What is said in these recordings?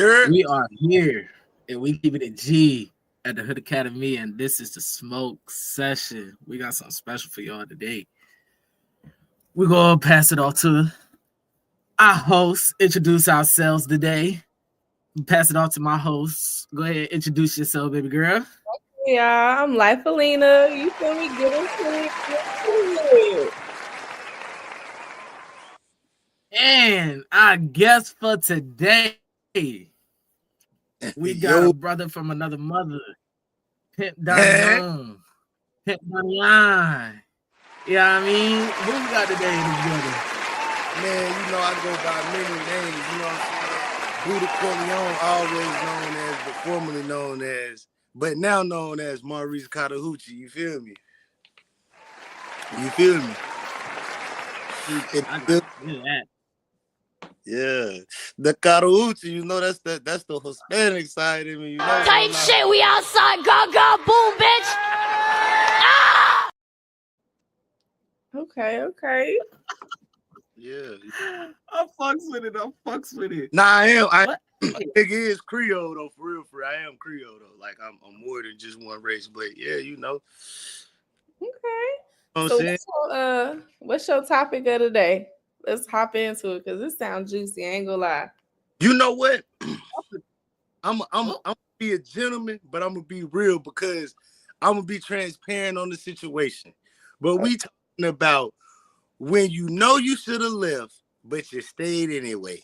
We are here, and we keep it a G at the Hood Academy, and this is the smoke session. We got something special for y'all today. We're going to pass it off to our host, introduce ourselves today. Pass it off to my host. Go ahead, introduce yourself, baby girl. Yeah, I'm Life Alina. You feel me? Get into it. And our guest for today, we got a brother from another mother, Pimp Damian. Pimp Damian. Yeah, I mean, who we got today in this building? Man, you know I go by many names, you know what I'm saying? Buddha Corleone, always known as, but formerly known as, but now known as Maurice Catahucci, you feel me? You feel me? I got that. Yeah, the Catahucci, you know that's the Hispanic side of me. You know, type shit, we outside, go, boom, bitch. Ah! Okay. Yeah. I fucks with it. Nah, I am. Nigga is Creole though, for real. I am Creole though. Like I'm more than just one race, but yeah, you know. Okay. You know so what's your topic of the day? Let's hop into it because it sounds juicy. I ain't gonna lie. You know what? I'm gonna be a gentleman, but I'm gonna be real because I'm gonna be transparent on the situation. But we talking about when you know you should have left, but you stayed anyway.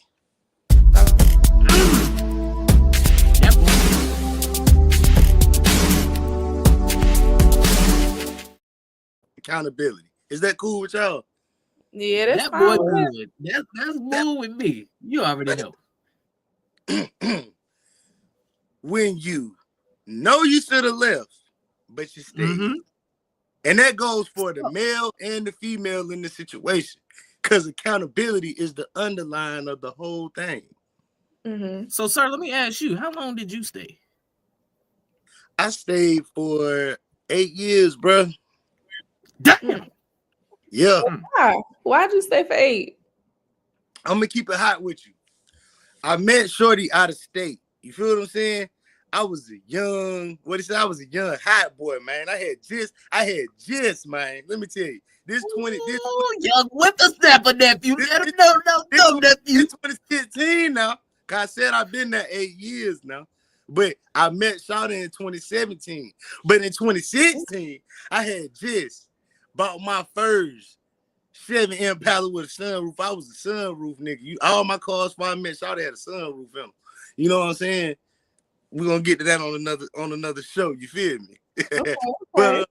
Accountability. Is that cool with y'all? Yeah, that's that boy good. That's cool with me. You already know. When you know you should have left, but you stayed. And that goes for the male and the female in the situation. Because accountability is the underline of the whole thing. So, sir, let me ask you, how long did you stay? I stayed for 8 years, bro. Damn. Yeah. Why'd you stay for 8? I'm gonna keep it hot with you. I met Shorty out of state. You feel what I'm saying? I was a young hot boy, man. I had just, man. Let me tell you. This young whippersnapper nephew. No, nephew. It's 2015 now. I said I've been there 8 years now. But I met Shawty in 2017. But in 2016, I had just bought my first Chevy Impala with a sunroof. I was a sunroof nigga. All my cars before I met Shawty had a sunroof in them. You know what I'm saying? We're gonna get to that on another show. You feel me? Okay. But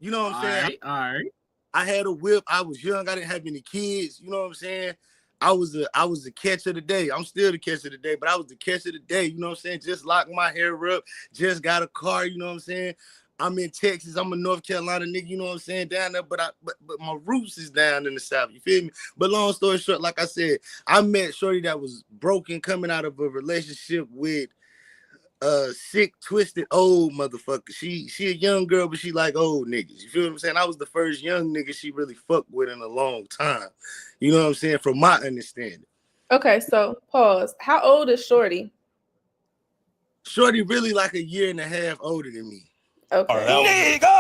you know what I'm saying? All right. I had a whip. I was young. I didn't have any kids. You know what I'm saying? I was the catch of the day. I'm still the catch of the day, but I was the catch of the day. You know what I'm saying? Just locked my hair up. Just got a car. You know what I'm saying? I'm in Texas. I'm a North Carolina nigga. You know what I'm saying? Down there, but my roots is down in the South. You feel me? But long story short, like I said, I met Shorty that was broken, coming out of a relationship with sick, twisted, old motherfucker. She a young girl, but she like old niggas. You feel what I'm saying? I was the first young nigga she really fucked with in a long time. You know what I'm saying? From my understanding. Okay, so pause. How old is Shorty? Shorty really like a year and a half older than me. Okay. Nigga!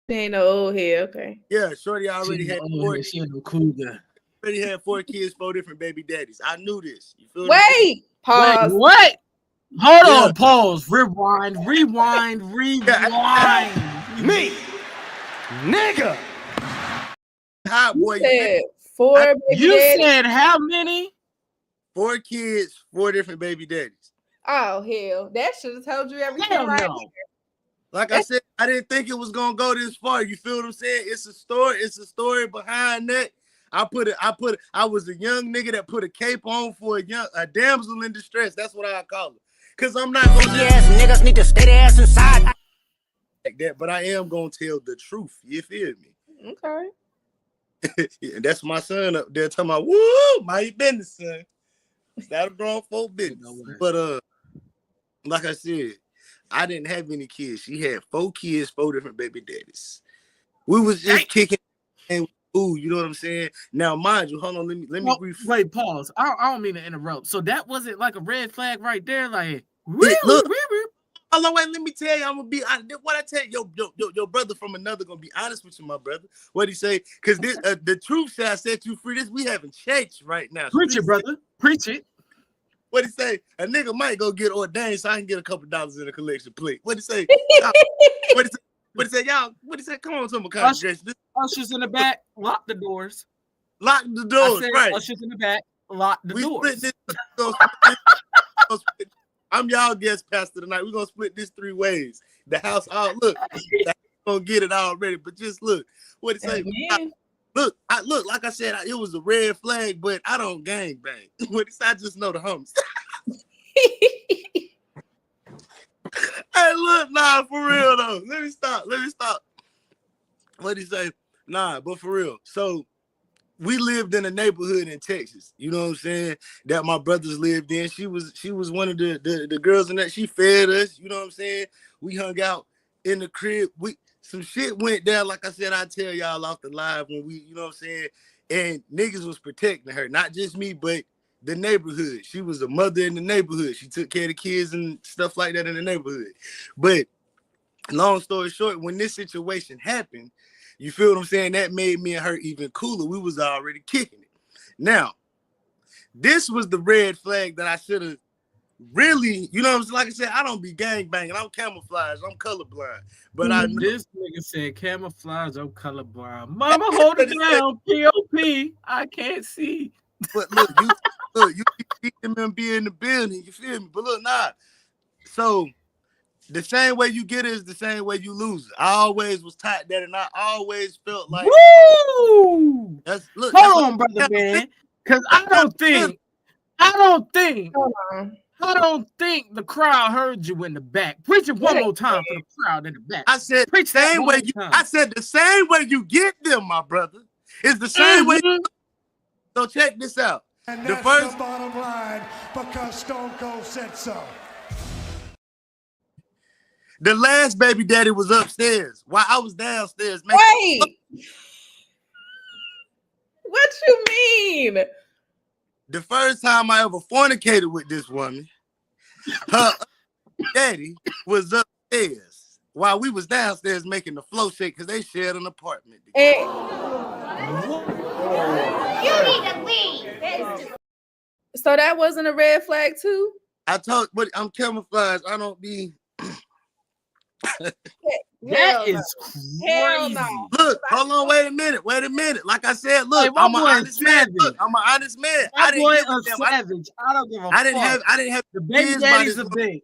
She ain't no old head. Okay. Yeah, Shorty already had 4. She a cool guy. Already had 4 kids, 4 different baby daddies. I knew this. You feel me? Pause. Wait, what? Hold on, pause. Rewind. Me, nigga. Hot boy. Said 4 baby You daddies? said how many? 4 kids, 4 different baby daddies. Oh hell, that should have told you everything. Hell right no. here. Like I said, I didn't think it was gonna go this far. You feel what I'm saying? It's a story. It's a story behind that. I was a young nigga that put a cape on for a damsel in distress. That's what I call it. Cause I'm not gonna Niggas need to stay their ass inside. Like that, but I am gonna tell the truth. You feel me? Okay. Yeah, that's my son up there talking about, woo, my business, son. That a grown folk business. But like I said, I didn't have any kids. She had 4 kids, 4 different baby daddies. We was just kicking and Ooh, you know what I'm saying? Now, mind you, hold on, let me wait, pause. I don't mean to interrupt. So that wasn't like a red flag right there, like look. Hold on, wait, let me tell you, I'm gonna be honest. What I tell you, your brother from another gonna be honest with you, my brother. What he say? Because this the truth shall set you free. This we having church right now. Preach it, brother. Preach it. What he say? A nigga might go get ordained so I can get a couple dollars in a collection plate. What he say? What he say? What he say? Y'all? What he say? Come on to my congregation. Ushers in the back, lock the doors. Lock the doors, right? Ushers in the back, lock the doors. Split this. I'm y'all guest pastor tonight. We're gonna split this 3 ways. The house, look, gonna get it already, but just look. What it say? Look, like I said, it was a red flag, but I don't gang bang. What it say? I just know the homies. Hey, look, nah, for real though. Let me stop. What he say? Nah, but for real. So we lived in a neighborhood in Texas, you know what I'm saying, that my brothers lived in. She was one of the girls in that. She fed us, you know what I'm saying. We hung out in the crib. Some shit went down, like I said, I tell y'all off the live when we, you know what I'm saying, and niggas was protecting her, not just me, but the neighborhood. She was a mother in the neighborhood. She took care of the kids and stuff like that in the neighborhood. But long story short, when this situation happened, you feel what I'm saying, that made me and her even cooler. We was already kicking it. Now, this was the red flag that I should have really, you know what I'm saying? Like I said, I don't be gang banging. I'm camouflage. I'm colorblind. But I know this nigga said camouflage. I'm colorblind. Mama, hold it down. POP. I can't see. But look, you keep them be in the building. You feel me? But look, nah. So the same way you get it is the same way you lose it. I always was taught that, and I always felt like, woo! Hold on, brother man, because I don't think the crowd heard you in the back. Preach it one more time for the crowd in the back. I said the same way. I said the same way you get them, my brother, is the same way. So check this out. And that's the bottom line, because Stone Cold said so. The last baby daddy was upstairs while I was downstairs. Wait. What you mean? The first time I ever fornicated with this woman, her daddy was upstairs while we was downstairs making the flow shake because they shared an apartment. You need to leave. So that wasn't a red flag too? I told, but I'm camouflaged. I don't be. That is crazy. No. Look, hold on, wait a minute. Like I said, look, I'm an honest man. Look, I'm an honest man. I didn't give a savage. I don't give a fuck. I didn't have the baby daddy's a big.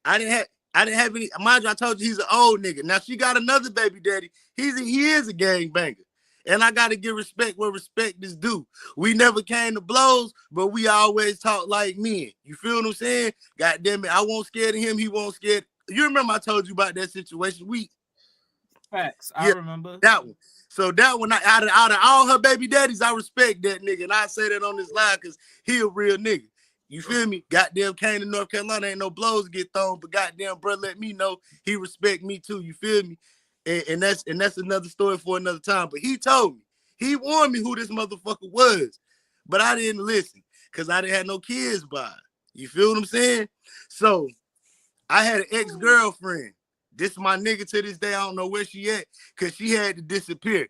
I didn't have any. Mind you, I told you he's an old nigga. Now she got another baby daddy. He is a gangbanger. And I gotta give respect where respect is due. We never came to blows, but we always talk like men. You feel what I'm saying? God damn it, I won't scared of him. He won't scared. You remember I told you about that situation? Facts. I remember that one. So that one, out of all her baby daddies, I respect that nigga, and I say that on this live because he a real nigga. You feel me? Goddamn came to North Carolina, ain't no blows get thrown, but goddamn bro, let me know he respect me too. You feel me? And that's another story for another time. But he told me, he warned me who this motherfucker was, but I didn't listen because I didn't have no kids by. You feel what I'm saying? So I had an ex-girlfriend. This is my nigga to this day. I don't know where she at because she had to disappear.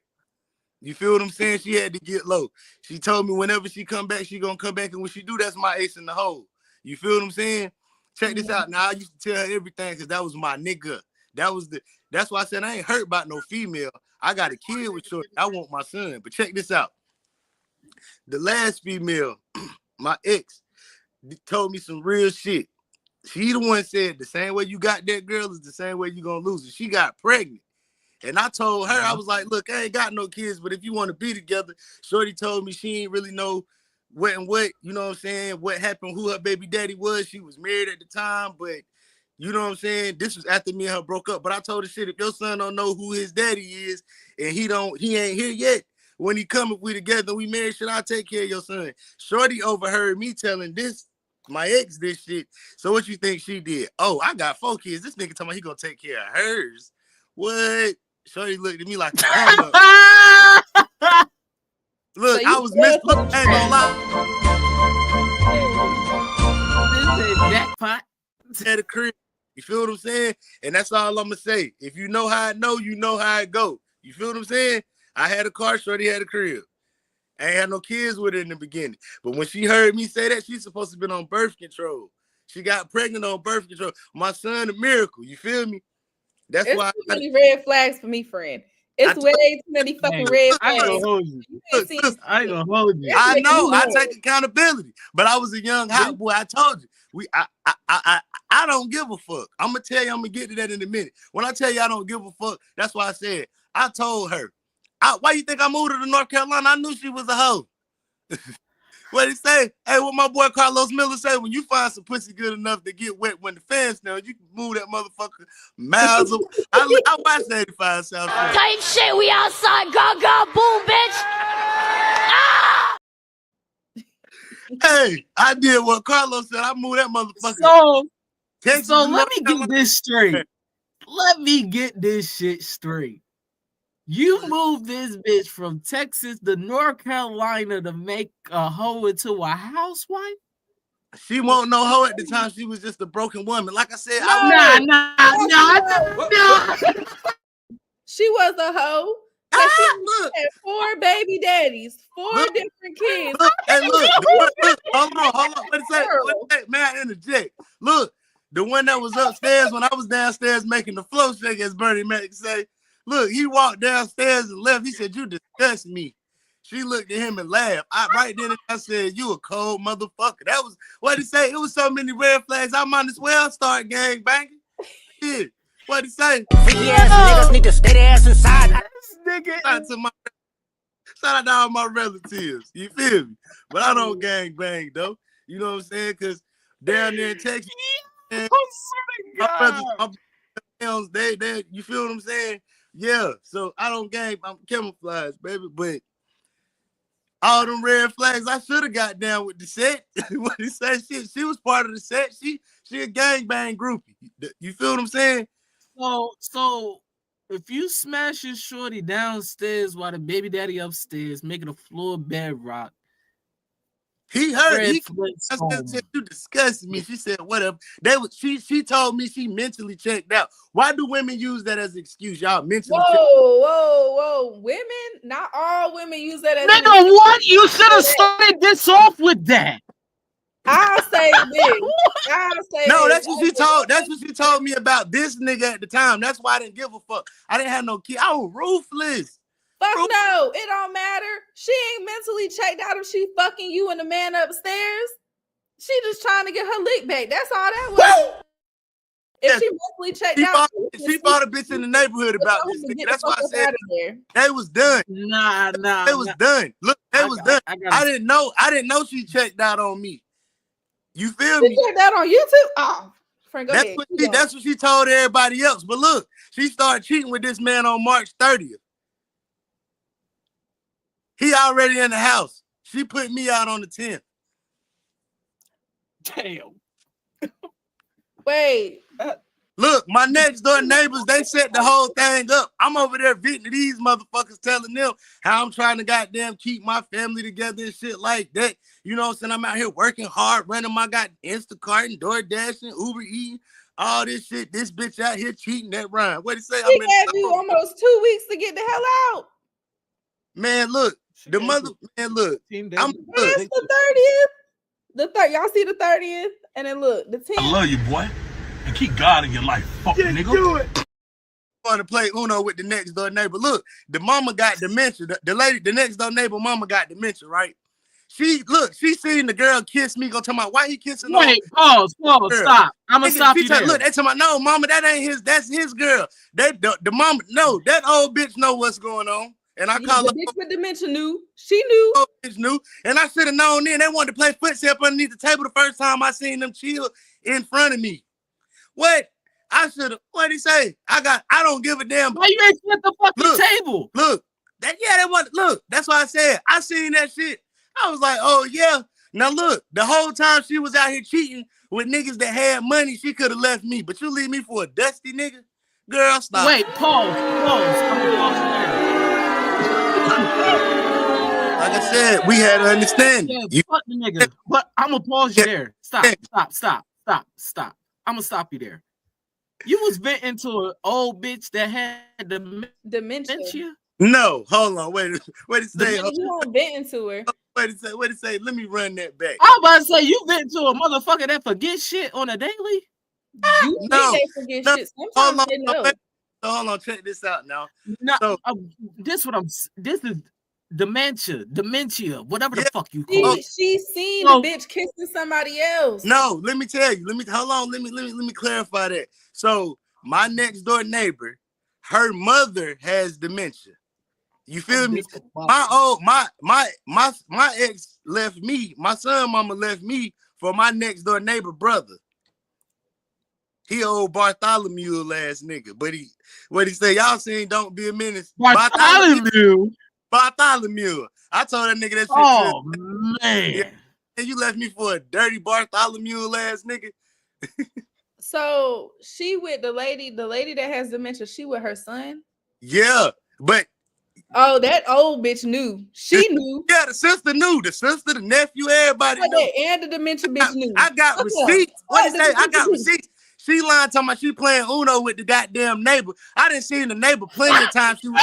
You feel what I'm saying? She had to get low. She told me whenever she come back, she gonna come back, and when she do, that's my ace in the hole. You feel what I'm saying? Check this out. Now I used to tell her everything because that was my nigga. That's why I said I ain't hurt about no female. I got a kid with Shorty. I want my son. But check this out. The last female, my ex, told me some real shit. She the one said the same way you got that girl is the same way you gonna lose it. She got pregnant. And I told her, I was like, look, I ain't got no kids, but if you want to be together, Shorty told me she ain't really know what and what, you know what I'm saying, what happened, who her baby daddy was. She was married at the time, but you know what I'm saying? This was after me and her broke up. But I told her, shit, if your son don't know who his daddy is and he ain't here yet, when he come, if we together, we married, should I take care of your son? Shorty overheard me telling my ex this shit. So what you think she did? Oh, I got 4 kids. This nigga talking about he gonna take care of hers. What? Shorty looked at me like a grown up. Look, So I you was was I ain't gonna lie. This is jackpot. At the crib. You feel what I'm saying? And that's all I'm gonna say. If you know how I know, you know how it go. You feel what I'm saying? I had a car, Shorty had a crib. I ain't had no kids with her in the beginning. But when she heard me say that, she's supposed to have been on birth control. She got pregnant on birth control. My son, a miracle. You feel me? That's It's why too many red flags for me, friend. It's way too many fucking red I ain't flags. gonna hold you. look, I ain't gonna hold you. I making know me I mad. take accountability, but I was a young hot boy. I told you, I don't give a fuck. I'm gonna tell you, I'm gonna get to that in a minute. When I tell you I don't give a fuck, that's why I said I told her. Why you think I moved her to North Carolina? I knew she was a hoe. What he say? Hey, what my boy Carlos Miller say? When you find some pussy good enough to get wet when the fans smell, you can move that motherfucker miles away. I watched 85 South Side. Type shit, we outside, go go boom, bitch. Ah! Hey, I did what Carlos said. I moved that motherfucker. So Texas So to let North me get Carolina. this straight. Let me get this shit straight. You moved this bitch from Texas to North Carolina to make a hoe into a housewife? She won't no hoe at the time. She was just a broken woman. Like I said, Nah. She was a hoe. look, Had 4 baby daddies, 4 Look. different kids. look, hey, look, hold on. What it say? May I interject? Look, the one that was upstairs when I was downstairs making the flow shake, as Bernie Mac say. Look, he walked downstairs and left. He said, "You disgust me." She looked at him and laughed. Right then I said, "You a cold motherfucker." That was what he say. It was so many red flags. I might as well start gang banging. Yeah. What he say? Freaky ass niggas need to stay their ass inside. This nigga Shout out to all my relatives. You feel me? But I don't gang bang though. You know what I'm saying? Because down there in Texas, man, my brothers, they, you feel what I'm saying? Yeah. So I don't gang. I'm camouflage, baby. But all them red flags, I should have got down with the set. What he said, she was part of the set. She a gang bang groupie. You feel what I'm saying? So if you smash your shorty downstairs while the baby daddy upstairs making a floor bedrock, He heard. Fred He Flint's I home. said, "You disgust me." She said, "Whatever." She told me she mentally checked out. Why do women use that as an excuse? Y'all mentally checked out. Whoa. Women, not all women use that as an Nigga, what? You should have started this off with that. I'll say this. No, that's what she told. That's what she told me about this nigga at the time. That's why I didn't give a fuck. I didn't have no kid. I was ruthless. Fuck no, it don't matter. She ain't mentally checked out if she fucking you and the man upstairs. She just trying to get her lick back. That's all that was. If she mentally checked out, she fought a bitch in the neighborhood about this nigga. That's why I said they was done. Nah. They was done. Look, they was done. I didn't know she checked out on me. You feel me? She checked out on you too? Oh, Frank, go ahead. That's what she told everybody else. But look, she started cheating with this man on March 30th. He already in the house. She put me out on the 10th. Damn. Wait. Look, my next door neighbors, they set the whole thing up. I'm over there venting to these motherfuckers, telling them how I'm trying to goddamn keep my family together and shit like that. You know what I'm saying? I'm out here working hard, running my goddamn Instacart and DoorDash and Uber Eats, all this shit. This bitch out here cheating that rhyme. What he say? She gave you almost 2 weeks to get the hell out. Man, look, the mother, man, look. That's the 30th. Y'all see the 30th? And then look, the 10th. I love you, boy. And keep God in your life, fuck nigga. Do it. going to play Uno with the next door neighbor. Look, the mama got dementia. The lady, the next door neighbor mama got dementia, right? She seen the girl kiss me. Go tell my why he kissing. Wait, pause, stop. I'm gonna stop you there. Look, they tell my no, mama, that ain't his. That's his girl. The mama, no, that old bitch know what's going on. And I call her bitch with dementia knew. She knew. Old bitch knew. And I should have known then. They wanted to play footstep underneath the table the first time I seen them chill in front of me. What? I should have. What'd he say? I don't give a damn. Why you ain't flip the fucking table? Look. They want. Look. That's why I said I seen that shit. I was like, oh yeah. Now look, the whole time she was out here cheating with niggas that had money, she could have left me. But you leave me for a dusty nigga? Girl, stop. Wait, pause. I'm gonna pause Like I said, we had to understand. there. Yeah, fuck the nigga. But I'm gonna pause you there. Stop. I'm gonna stop you there. You was venting to an old bitch that had dementia. No, hold on. Wait a say. You won't vent into her. Wait a say. Let me run that back. I was about to say you venting to a motherfucker that forget shit on a daily. You think they forget shit. Sometimes they know. So hold on, check this out now. No, So, this is dementia, whatever the fuck you call it. She seen the bitch kissing somebody else. No, let me tell you. Let me clarify that. So my next door neighbor, her mother has dementia. You feel me? My ex left me. My son mama left me for my next door neighbor brother. He old Bartholomew ass nigga, but what he say? Y'all seen Don't Be a Menace? Bartholomew. I told that nigga that shit. Oh man, yeah. And you left me for a dirty Bartholomew ass nigga. So she with the lady that has dementia. She with her son. Yeah, but that old bitch knew. She knew. Yeah, the sister knew. The sister, the nephew, everybody knew. And the dementia bitch knew. I got receipts. What he say? I got receipts. She lying talking about she playing Uno with the goddamn neighbor. I didn't see the neighbor plenty of times. She was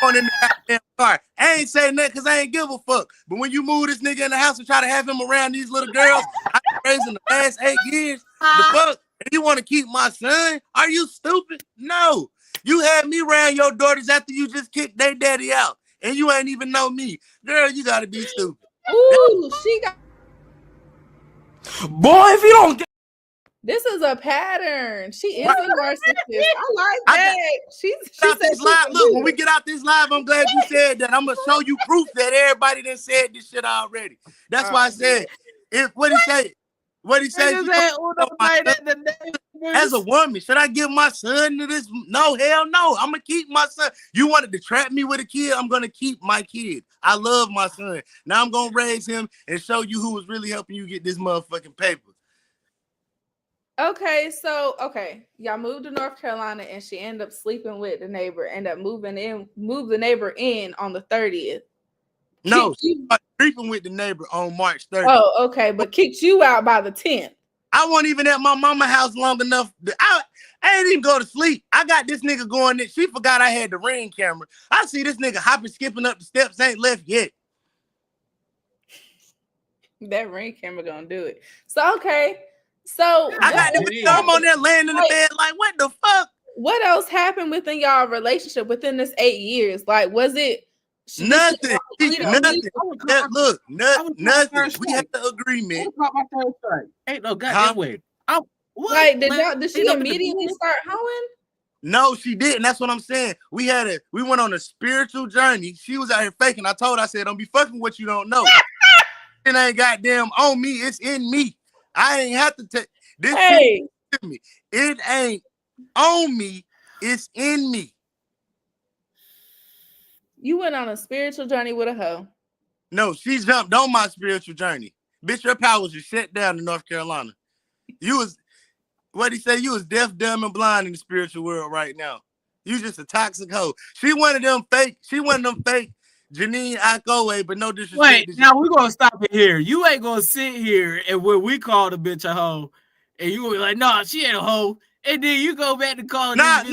on in the goddamn car. I ain't saying that because I ain't give a fuck. But when you move this nigga in the house and try to have him around these little girls I've been raising the last 8 years, the fuck? And you want to keep my son? Are you stupid? No. You had me around your daughters after you just kicked their daddy out. And you ain't even know me. Girl, you gotta be stupid. Ooh, she got. Boy, if you don't get. This is a pattern. She is a narcissist. I like that. She said this live. Look, when we get out this live, I'm glad you said that. I'm gonna show you proof that everybody done said this shit already. That's why I said, what he say? As a woman, should I give my son to this? No, hell no. I'm gonna keep my son. You wanted to trap me with a kid? I'm gonna keep my kid. I love my son. Now I'm gonna raise him and show you who was really helping you get this motherfucking paper. Okay, so y'all moved to North Carolina and she ended up sleeping with the neighbor, ended up moved the neighbor in on the 30th. No, she was sleeping with the neighbor on March 30th. Oh, okay, but kicked you out by the 10th. I wasn't even at my mama's house long enough. I ain't even go to sleep. I got this nigga going there. She forgot I had the Ring camera. I see this nigga hopping, skipping up the steps, ain't left yet. That Ring camera gonna do it. So, okay. So I got them. I'm on there laying in the bed like, what the fuck? What else happened within y'all relationship within this 8 years? Like, was it nothing? Nothing. Look, nothing. We had the agreement. Ain't no goddamn way. Like, did she immediately start hoeing? No, she didn't. That's what I'm saying. We went on a spiritual journey. She was out here faking. I said, don't be fucking what you don't know. It ain't goddamn on me. It's in me. I ain't have to take this. Hey. Me. It ain't on me. It's in me. You went on a spiritual journey with a hoe. No, she jumped on my spiritual journey. Bitch, your powers are shut down in North Carolina. You was, what he say? You was deaf, dumb, and blind in the spiritual world right now. You just a toxic hoe. She one of them fake Janine Akoe, but no disrespect. Wait, now we're gonna stop it here. You ain't gonna sit here and when we call the bitch a hoe, and you be like, nah, she ain't a hoe, and then you go back to calling no.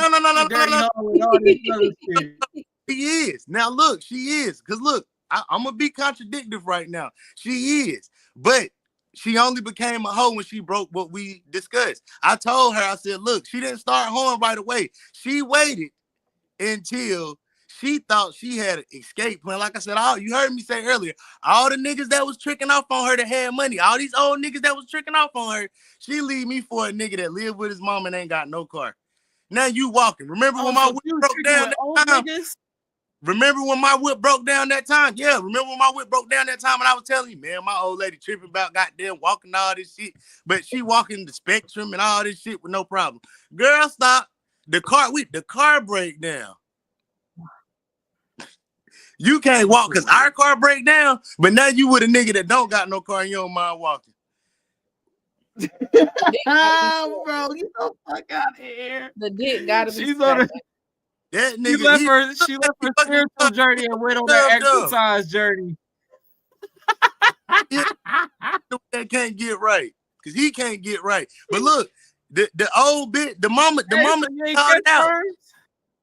She is. Now look, she is. Cause look, I'm gonna be contradictory right now. She is, but she only became a hoe when she broke what we discussed. I told her, I said, look, she didn't start hoeing right away. She waited until she thought she had an escape plan. Like I said, you heard me say earlier, all the niggas that was tricking off on her that had money, all these old niggas that was tricking off on her, she leave me for a nigga that lived with his mom and ain't got no car. Now you walking. Remember when my whip broke down that time? Remember when my whip broke down that time? Yeah, remember when my whip broke down that time and I was telling you, man, my old lady tripping about goddamn walking all this shit, but she walking the spectrum and all this shit with no problem. Girl, stop. The car break down. You can't walk because our car break down, but now you with a nigga that don't got no car and you don't mind walking. Dick gotta be Bro, get the fuck out of here. The dick gotta be She's on slapping. That She nigga, left he her spiritual journey and went on her exercise journey. that can't get right because he can't get right. But look, the old bitch, the mama So you ain't called it catch out. her?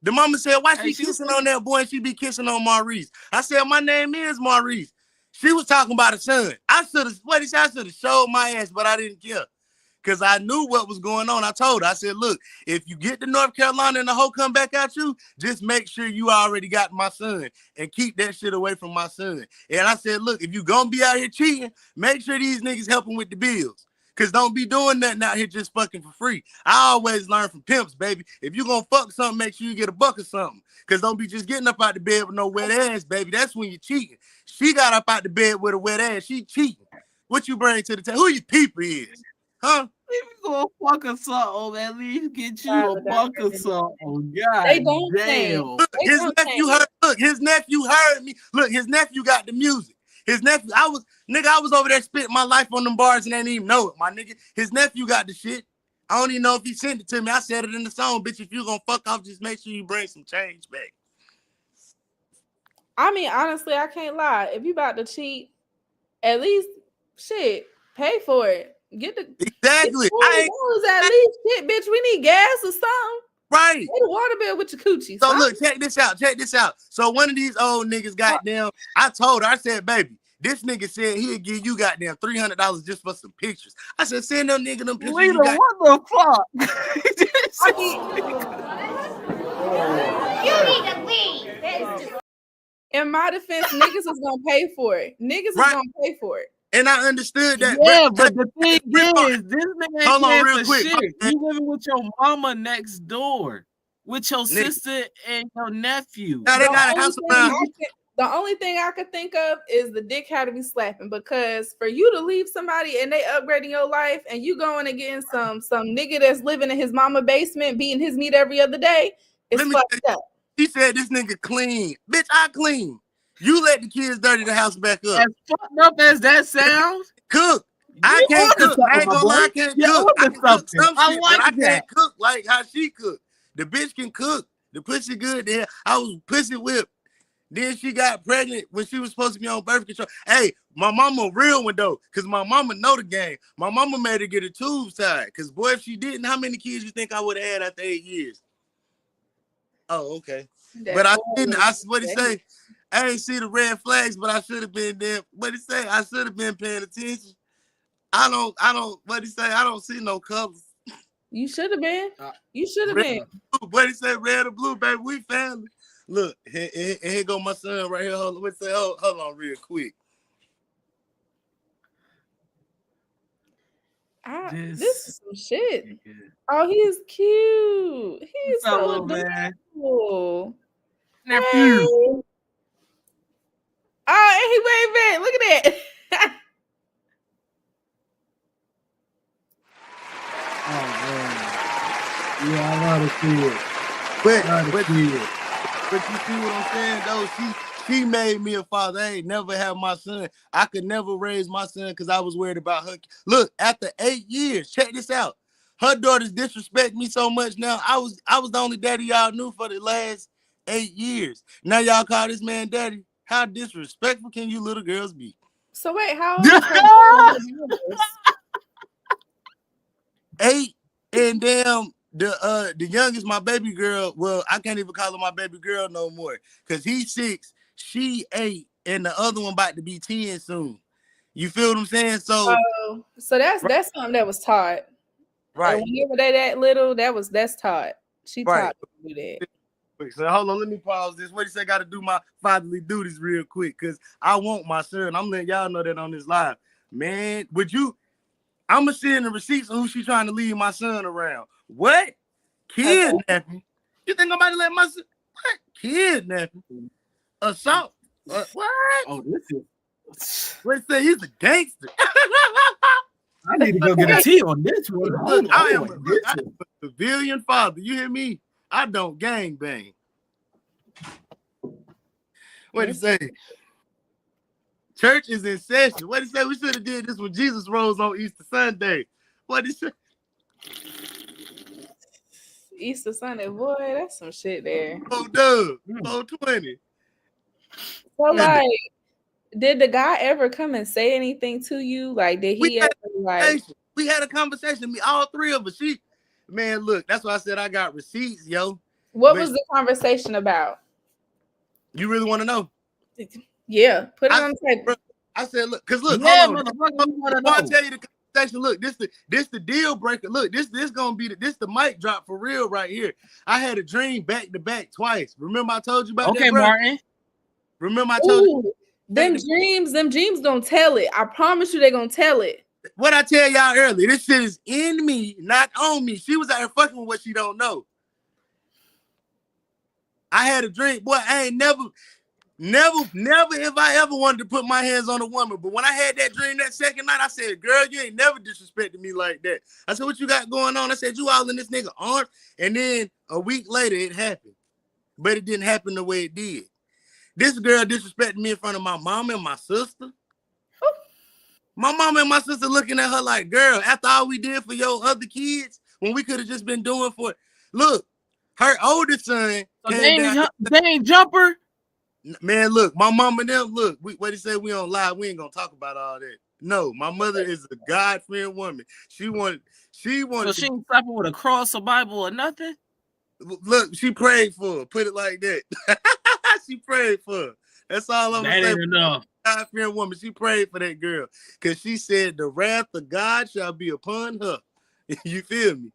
The mama said, "Why Hey, she kissing on that boy and she be kissing on Maurice?" I said, "My name is Maurice." She was talking about a son. I should have showed my ass, but I didn't care. Because I knew what was going on. I told her, I said, look, if you get to North Carolina and the hoe come back at you, just make sure you already got my son and keep that shit away from my son. And I said, look, if you gonna be out here cheating, make sure these niggas helping with the bills. Because don't be doing nothing out here just fucking for free. I always learn from pimps, baby. If you gonna fuck something, make sure you get a buck or something. Because don't be just getting up out the bed with no wet ass, baby. That's when you're cheating. She got up out the bed with a wet ass. She cheating. What you bring to the table? Who your people is? Huh? Leave me go fuck or something, at least get you a buck or something. God They don't damn. sing. Look, They his don't nephew sing. heard. Look, his nephew heard me. Look, his nephew got the music. His nephew, I was over there spitting my life on them bars and they didn't even know it, my nigga. His nephew got the shit. I don't even know if he sent it to me. I said it in the song, bitch. If you gonna fuck off, just make sure you bring some change back. I mean, honestly, I can't lie. If you about to cheat, at least shit, pay for it. Get the Exactly. at least shit, bitch. We need gas or something. Right. Pay the water bill with your coochie. So son. look, check this out. So one of these old niggas, goddamn, I told her, I said, baby, this nigga said he'll give you goddamn $300 just for some pictures. I said, send them nigga them pictures. Lena, what the fuck? You need to leave. In my defense, niggas is gonna pay for it. Niggas is Right. gonna pay for it. And I understood that. Yeah, but the thing is, this nigga Hold on, ain't real paying for quick. shit. You living with your mama next door, with your sister and your nephew. Now they got a house around. The only thing I could think of is the dick had to be slapping, because for you to leave somebody and they upgrading your life and you going and getting some nigga that's living in his mama basement beating his meat every other day, it's fucked up. He said this nigga clean. Bitch, I clean. You let the kids dirty the house back up. As fucked up as that sounds, Cook. I can't cook. I ain't gonna lie, I can't cook. I can cook some I shit, like but I that. can't cook like how she cooked. The bitch can cook. The pussy good there. I was pussy whipped. Then she got pregnant when she was supposed to be on birth control. Hey, my mama a real one though, because my mama know the game. My mama made her get a tube tied. Because boy, if she didn't, how many kids you think I would have had after 8 years? Oh, okay. But I didn't. What he say? I ain't see the red flags, but I should have been there. What he say? I should have been paying attention. I don't, what he say? I don't see no colors. You should have been. You should have been. What he say? Red or blue, baby. We family. Look, here go my son right here. Hold on, hold on real quick. This is some shit. Oh, he's cute. He's so adorable. Nephew. Hey. Oh, and he waved back. Look at that. Oh man. Yeah, I love to see it. But you see what I'm saying though? She made me a father. I ain't never have my son. I could never raise my son because I was worried about her. Look, after 8 years, check this out. Her daughters disrespect me so much now. I was the only daddy y'all knew for the last 8 years. Now y'all call this man daddy. How disrespectful can you little girls be? So wait, how old is her? 8, and damn the youngest, my baby girl. Well, I can't even call her my baby girl no more because he's 6, she 8, and the other one about to be 10 soon. You feel what I'm saying? So that's something that was taught. Right. And whenever they that little, that's taught. She taught to do that. So hold on, let me pause this. What do you say? Got to do my fatherly duties real quick because I want my son. I'm letting y'all know that on this live, man. I'm gonna send the receipts of who she trying to leave my son around. What? Kidnapping? You think nobody let my son? What? Kidnapping? Assault? What? Oh, this is. What say? He's a gangster. I need to go get a tea on this one. Look, I am a civilian father. You hear me? I don't gang bang. What do you say? Church is in session. What do you say? We should have did this when Jesus rose on Easter Sunday. What is it? Easter Sunday, boy, that's some shit there. Oh, Dub. 420. So, like, did the guy ever come and say anything to you? Like, did he ever, like... We had a conversation, all three of us. Man, look, that's why I said I got receipts, yo. What was the conversation about? You really want to know? Yeah, put it on the table. I said, look, because look, yeah, hold on. I'll tell you the conversation. Look, this the deal breaker. Look, this gonna be the mic drop for real right here. I had a dream back to back twice. Remember I told you about that, bro? Martin. Remember I told you them dreams gonna tell it. I promise you they're gonna tell it. What I tell y'all earlier, this shit is in me, not on me. She was out here fucking with what she don't know. I had a dream. Boy, I ain't never have I ever wanted to put my hands on a woman. But when I had that dream that second night, I said, girl, you ain't never disrespected me like that. I said, what you got going on? I said, you all in this nigga arm. And then a week later, it happened. But it didn't happen the way it did. This girl disrespected me in front of my mom and my sister. My mom and my sister looking at her like, girl, after all we did for your other kids, when we could have just been doing for it. Look, her oldest son came down. They ain't jumper. Man, look, my mom and them, look, what he said, we on live, we ain't gonna talk about all that. No, my mother is a God-fearing woman. She wanted. So she ain't slapping with a cross, a Bible, or nothing? Look, she prayed for her. Put it like that. She prayed for her. That's all I'm saying. That ain't enough. God-fearing woman. She prayed for that girl because she said the wrath of God shall be upon her. You feel me?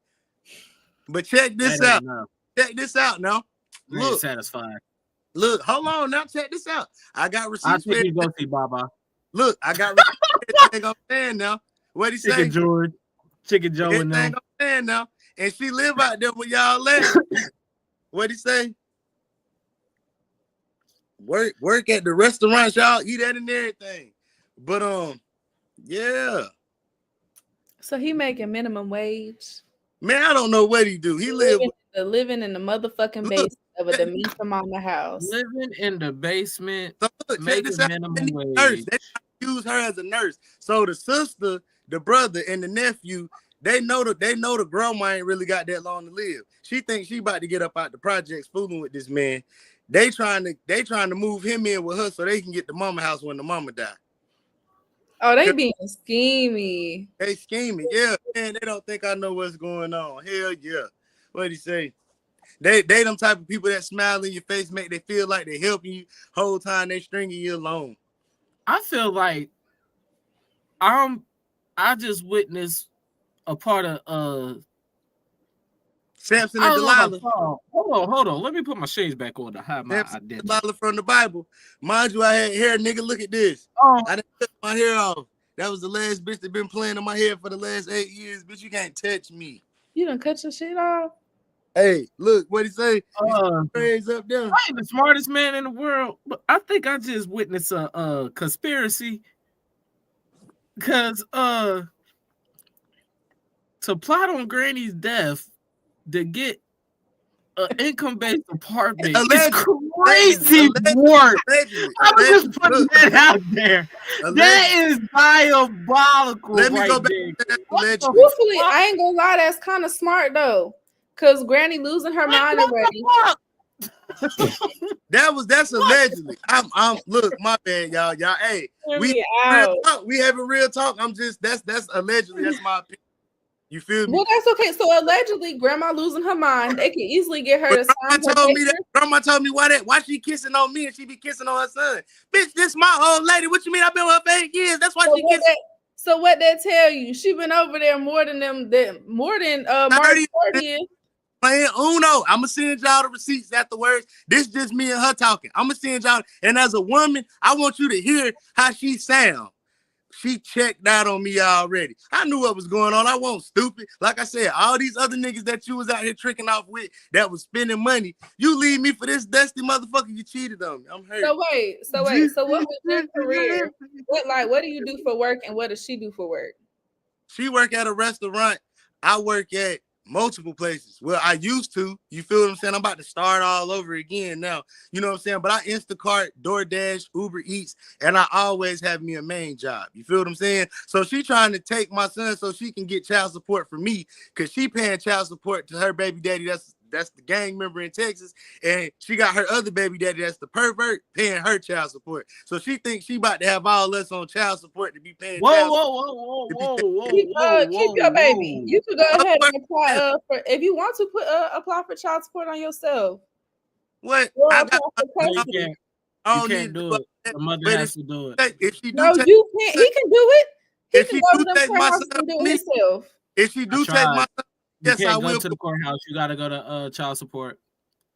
But check this out. Enough. Check this out now. Look, satisfied. Look, hold on now. Check this out. I got receipts. I think you go see Baba. Look, I got receipts. I'm saying now. What he say? Chicken Joe, and them. I'm saying now. And she live out there with y'all at. What he say? Work at the restaurants, y'all eat at and everything. But yeah. So he making minimum wage. Man, I don't know what he do. He living in the motherfucking basement of a Demetha mama house. Living in the basement, so look, making minimum wage. They use her as a nurse. So the sister, the brother, and the nephew, they know the grandma ain't really got that long to live. She thinks she about to get up out the projects fooling with this man. They trying to move him in with her so they can get the mama house when the mama die. Oh, they being schemy. They scheming, yeah. Man, they don't think I know what's going on. Hell yeah. What'd he say? They them type of people that smile in your face, make they feel like they helping you whole time they stringing you along. I feel like I just witnessed a part of Samson and Delilah. Hold on. Let me put my shades back on to hide my Samson identity. Delilah from the Bible. Mind you, I had hair, nigga. Look at this. I didn't cut my hair off. That was the last bitch that been playing in my hair for the last 8 years. Bitch, you can't touch me. You done cut your shit off? Hey, look, what he say? Praise up there. I ain't the smartest man in the world, but I think I just witnessed a conspiracy. Cause to plot on Granny's death to get an income-based apartment is crazy work. I'm just putting that out there. That is diabolical. Let me go back to that. Truthfully, I ain't gonna lie, that's kind of smart though. Cause Granny losing her mind already. That's allegedly. I'm look, my bad, y'all. Hey, we having real talk. That's allegedly. That's my opinion. You feel me? Well, that's okay. So allegedly, grandma losing her mind. They can easily get her to sign her paper. Grandma told me why she kissing on me and she be kissing on her son. Bitch, this my old lady. What you mean? I've been with her for 8 years. That's why she kissing. So what that tell you? She been over there more than March 30th. Playing Uno. I'ma send y'all the receipts afterwards. This just me and her talking. I'ma send y'all. And as a woman, I want you to hear how she sound. She checked out on me already. I knew what was going on. I wasn't stupid. Like I said, all these other niggas that you was out here tricking off with that was spending money, you leave me for this dusty motherfucker. You cheated on me. I'm hurt. So wait. So what was your career? What do you do for work and what does she do for work? She work at a restaurant. I work at Multiple places. Well, I used to. You feel what I'm saying? I'm about to start all over again now. You know what I'm saying? But I Instacart, DoorDash, Uber Eats, and I always have me a main job. You feel what I'm saying? So she trying to take my son so she can get child support for me because she paying child support to her baby daddy. That's the gang member in Texas. And she got her other baby daddy, that's the pervert, paying her child support. So she thinks she about to have all us on child support to be paying child support. Keep your baby. You could go ahead and apply Yeah. for if you want to apply for child support on yourself. What? Or I apply got for No, you custody. can't. I You don't can't need do it. The mother but has to do it. if she do No, take, you can't. He can do it. He if can she go do to them take my courthouses son and do from it me, himself. if she do take my son, You yes, I can't go will. to the courthouse. You got to go to child support,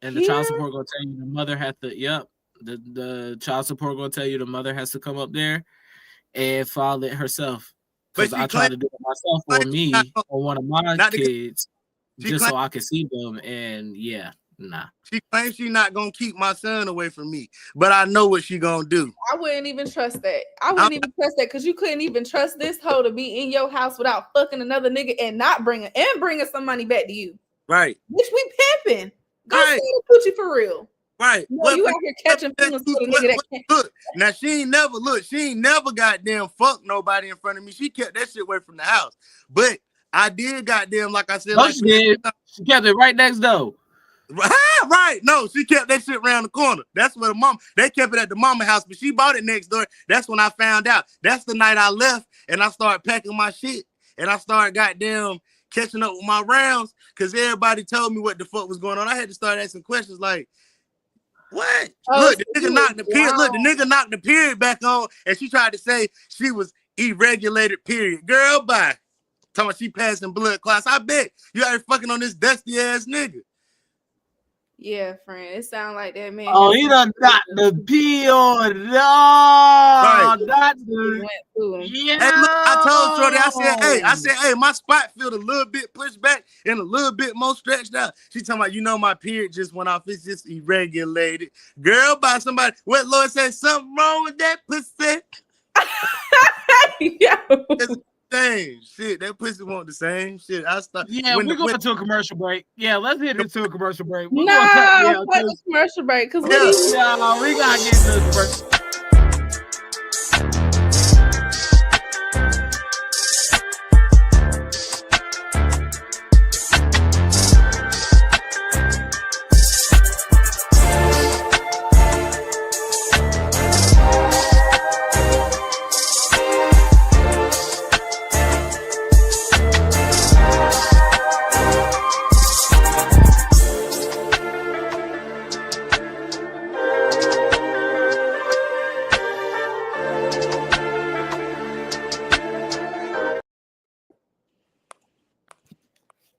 and the Here? child support gonna tell you the mother has to. Yep, the child support gonna tell you the mother has to come up there and file it herself. But Because she I tried to do it myself for claims she not me or one of my not the- kids, she just claims so I can see them. And yeah, nah. she claims she not gonna keep my son away from me, but I know what she gonna do. I wouldn't even trust that. I wouldn't even trust that because you couldn't even trust this hoe to be in your house without fucking another nigga and not bringing some money back to you. Right, Bitch, we pimping. Go Right. see the coochie for real. right. No, What you for- out here catching feelings for a nigga that can't. Look, now she ain't never goddamn fucked nobody in front of me. She kept that shit away from the house. But I did goddamn, like I said, No, like she did. She kept it right next door. Right. No, she kept that shit around the corner. That's where they kept it at the mama house, but she bought it next door. That's when I found out. That's the night I left and I started packing my shit and I started goddamn catching up with my rounds because everybody told me what the fuck was going on. I had to start asking questions like, what? Oh, Look, the so nigga you knocked the was period. Look, the blind. nigga knocked the period back on and she tried to say she was irregulated period. Girl, bye. Talking about she passing blood clots. I bet you out here fucking on this dusty ass nigga. Yeah, friend. It sounds like that man. Oh, has he some done shit got that the peel. No, Right. not he the. went through him. Yeah. Hey, look, I told Shorty, I said, hey, my spot feel a little bit pushed back and a little bit more stretched out. She talking about, you know, my period just went off. It's just irregulated. Girl, by somebody, what Lord said, something wrong with that pussy? It's the same shit. That pussy want the same shit. I start. Yeah, we're going to a commercial break. Yeah, let's hit into a commercial break. We're No, going, fuck the commercial break. Because Yeah. we got to get into the commercial.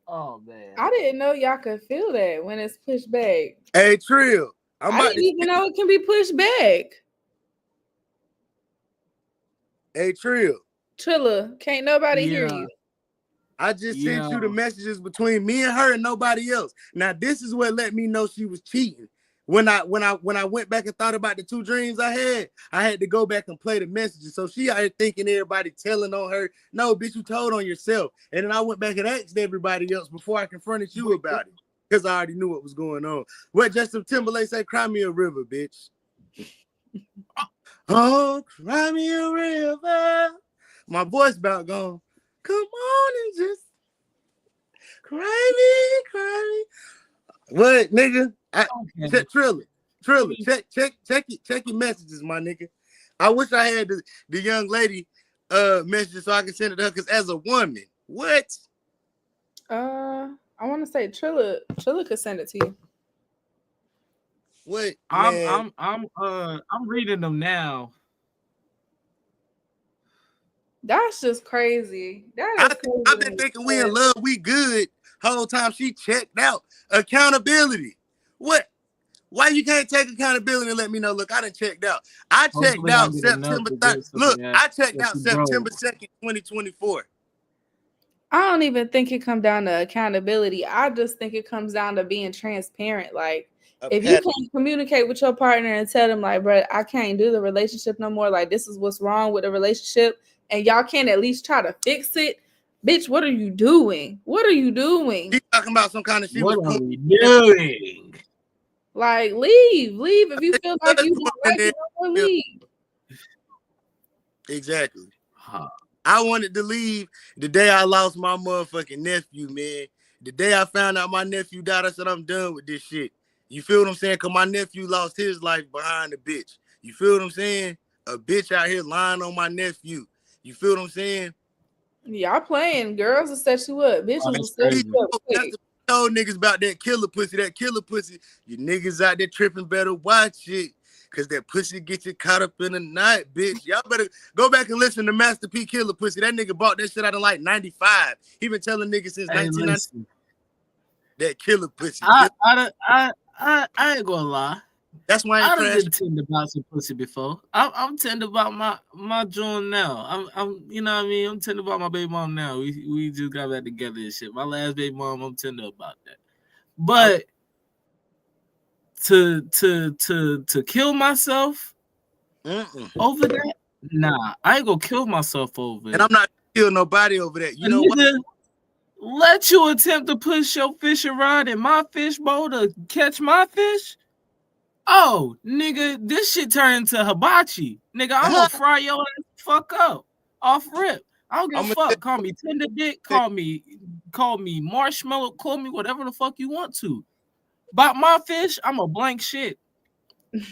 Oh, man. I didn't know y'all could feel that when it's pushed back. Hey, Trill. I didn't even know it can be pushed back. Hey, Trill. Trilla, can't nobody hear Yeah. you. I just Yeah. sent you the messages between me and her and nobody else. Now, this is what let me know she was cheating. When I went back and thought about the two dreams I had to go back and play the messages. So she out here thinking everybody telling on her. No, bitch, you told on yourself. And then I went back and asked everybody else before I confronted you about it. Because I already knew what was going on. What Justin Timberlake say, cry me a river, bitch. Oh, cry me a river. My voice about gone. Come on and just cry me. What, nigga? Trilla, check your messages, my nigga. I wish I had the young lady messages so I could send it to her. Because as a woman, what? I want to say Trilla could send it to you. What? I'm reading them now. That's just crazy. I've been thinking we in love, we good. Whole time she checked out. Accountability. What? Why you can't take accountability and let me know? Look, I done checked out. I checked out September 3rd. Look, I checked out September 2nd, 2024. I don't even think it comes down to accountability. I just think it comes down to being transparent. Like, if you can't communicate with your partner and tell them, like, bro, I can't do the relationship no more. Like, this is what's wrong with the relationship. And y'all can't at least try to fix it. Bitch, what are you doing? What are you doing? She talking about some kind of shit. What Was are cool. we doing? Like, leave if you feel like you don't like it, don't Yeah. leave. Exactly. Huh. I wanted to leave the day I lost my motherfucking nephew, man. The day I found out my nephew died, I said, I'm done with this shit. You feel what I'm saying? Because my nephew lost his life behind a bitch. You feel what I'm saying? A bitch out here lying on my nephew. You feel what I'm saying? Y'all playing. Girls will set you up. Bitches will That's set crazy. you up That's quick. the told niggas about that killer pussy. That killer pussy. You niggas out there tripping, better watch it. Cause that pussy get you caught up in the night, bitch. Y'all better go back and listen to Master P Killer Pussy. That nigga bought that shit out in like 95. He been telling niggas since Hey, 1990 listen, that killer pussy. I ain't gonna lie. That's why I ain't I done crashed. been tender about some pussy before. I'm tender about my joint now. I'm you know what I mean. I'm tender about my baby mom now. We just got back together and shit. My last baby mom, I'm tender about that. But to kill myself over that, nah, I ain't gonna kill myself over it. And I'm not killing nobody over that. You A know what? nigga let you attempt to push your fishing rod in my fish bowl to catch my fish. Oh, nigga, this shit turned into hibachi. Nigga, I'm gonna fry your ass the fuck up off rip. I don't give a fuck. Call me tender dick. Call me marshmallow. Call me whatever the fuck you want to. About my fish, I'm a blank shit. I'm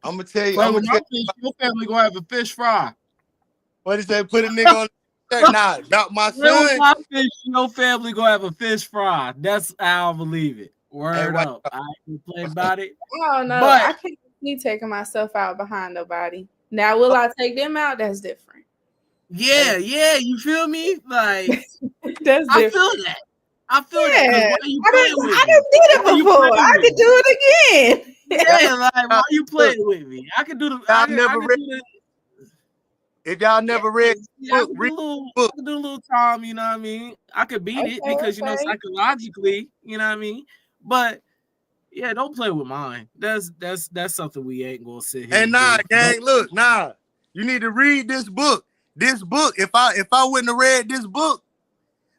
gonna tell you. Play I'm with gonna my tell you. fish, your family gonna have a fish fry. What is that? Put a nigga on the shirt. Nah, about my Play with son. my fish, your family gonna have a fish fry. That's how I believe it. Word Hey, up. I ain't play about it. I don't know. But I can't be taking myself out behind nobody. Now, will I take them out? That's different. yeah, you feel me? Like That's I different. feel that. I feel that because Yeah. why you playing with I me? done did it Why you before. playing I with can me? do it again. Yeah, like why you playing with me? I can do the. I Y'all can never do read. the. If y'all never read Yeah, I book, can do a read little. book. I can do a little time. You know what I mean? I could beat it because you know Okay. psychologically. You know what I mean? But yeah, don't play with mine. That's something we ain't gonna sit here And and nah, do. gang, look, nah. You need to read this book. This book. If I wouldn't have read this book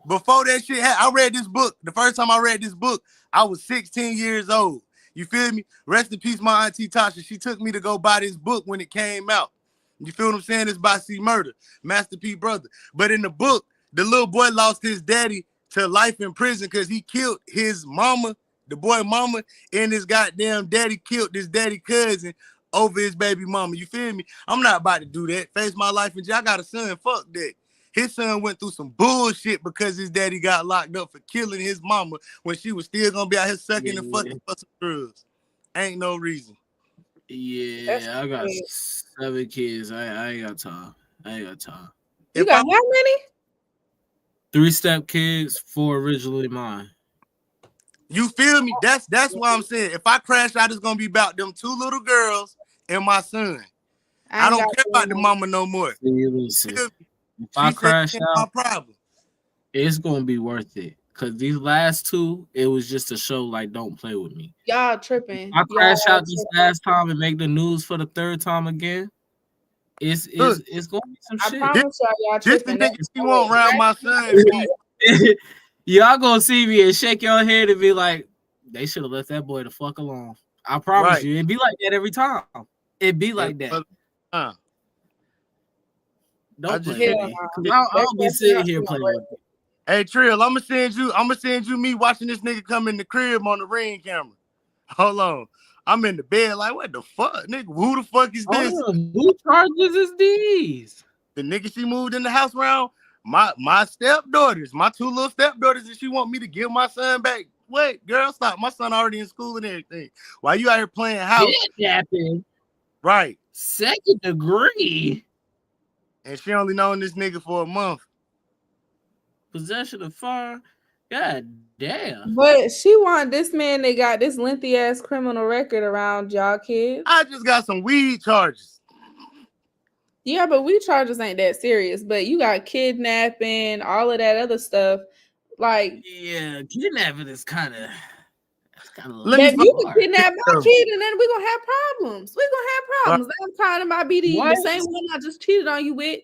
before that shit happened, I read this book. The first time I read this book, I was 16 years old. You feel me? Rest in peace, my auntie Tasha. She took me to go buy this book when it came out. You feel what I'm saying? It's by C. Murder, Master P. Brother. But in the book, the little boy lost his daddy to life in prison because he killed his mama, the boy mama, and his goddamn daddy killed his daddy cousin over his baby mama. You feel me? I'm not about to do that. Face my life in jail. I got a son. Fuck that. His son went through some bullshit because his daddy got locked up for killing his mama when she was still gonna be out here sucking and fucking for some drugs. Ain't no reason. Yeah, I got 7 kids. I ain't got time. You got how many? 3 step kids, 4 originally mine. You feel me? That's what I'm saying. If I crash out, it's gonna be about them 2 little girls and my son. I don't care about the mama no more. See, listen, if I crash out, my problem. It's gonna be worth it. Cause these last 2, it was just a show like don't play with me. Y'all tripping. If I crash out this last time and make the news for the 3rd time again, it's gonna be some shit. I promise y'all tripping. This nigga he won't round my son. Y'all gonna see me and shake your head and be like, they should have left that boy the fuck alone. I promise you, it'd be like that every time. It'd be like that. Don't play with me. I'll be sitting here playing with you. Hey Trill, I'ma send you me watching this nigga come in the crib on the Ring camera. Hold on. I'm in the bed like, what the fuck, nigga? Who the fuck is this? Who charges is these? The nigga she moved in the house around my stepdaughters, my 2 little stepdaughters, and she want me to give my son back. Wait, girl, stop. My son already in school and everything. Why you out here playing house? Kidnapping. Right. 2nd degree. And she only known this nigga for a month. Possession of fire. God damn. But she want this man that got this lengthy ass criminal record around y'all kids. I just got some weed charges. Yeah, but weed charges ain't that serious. But you got kidnapping, all of that other stuff. Like, yeah, kidnapping is kind of. Baby, you can kidnap my kid and then we're gonna have problems. We're gonna have problems. I'm talking about beating you the same one I just cheated on you with.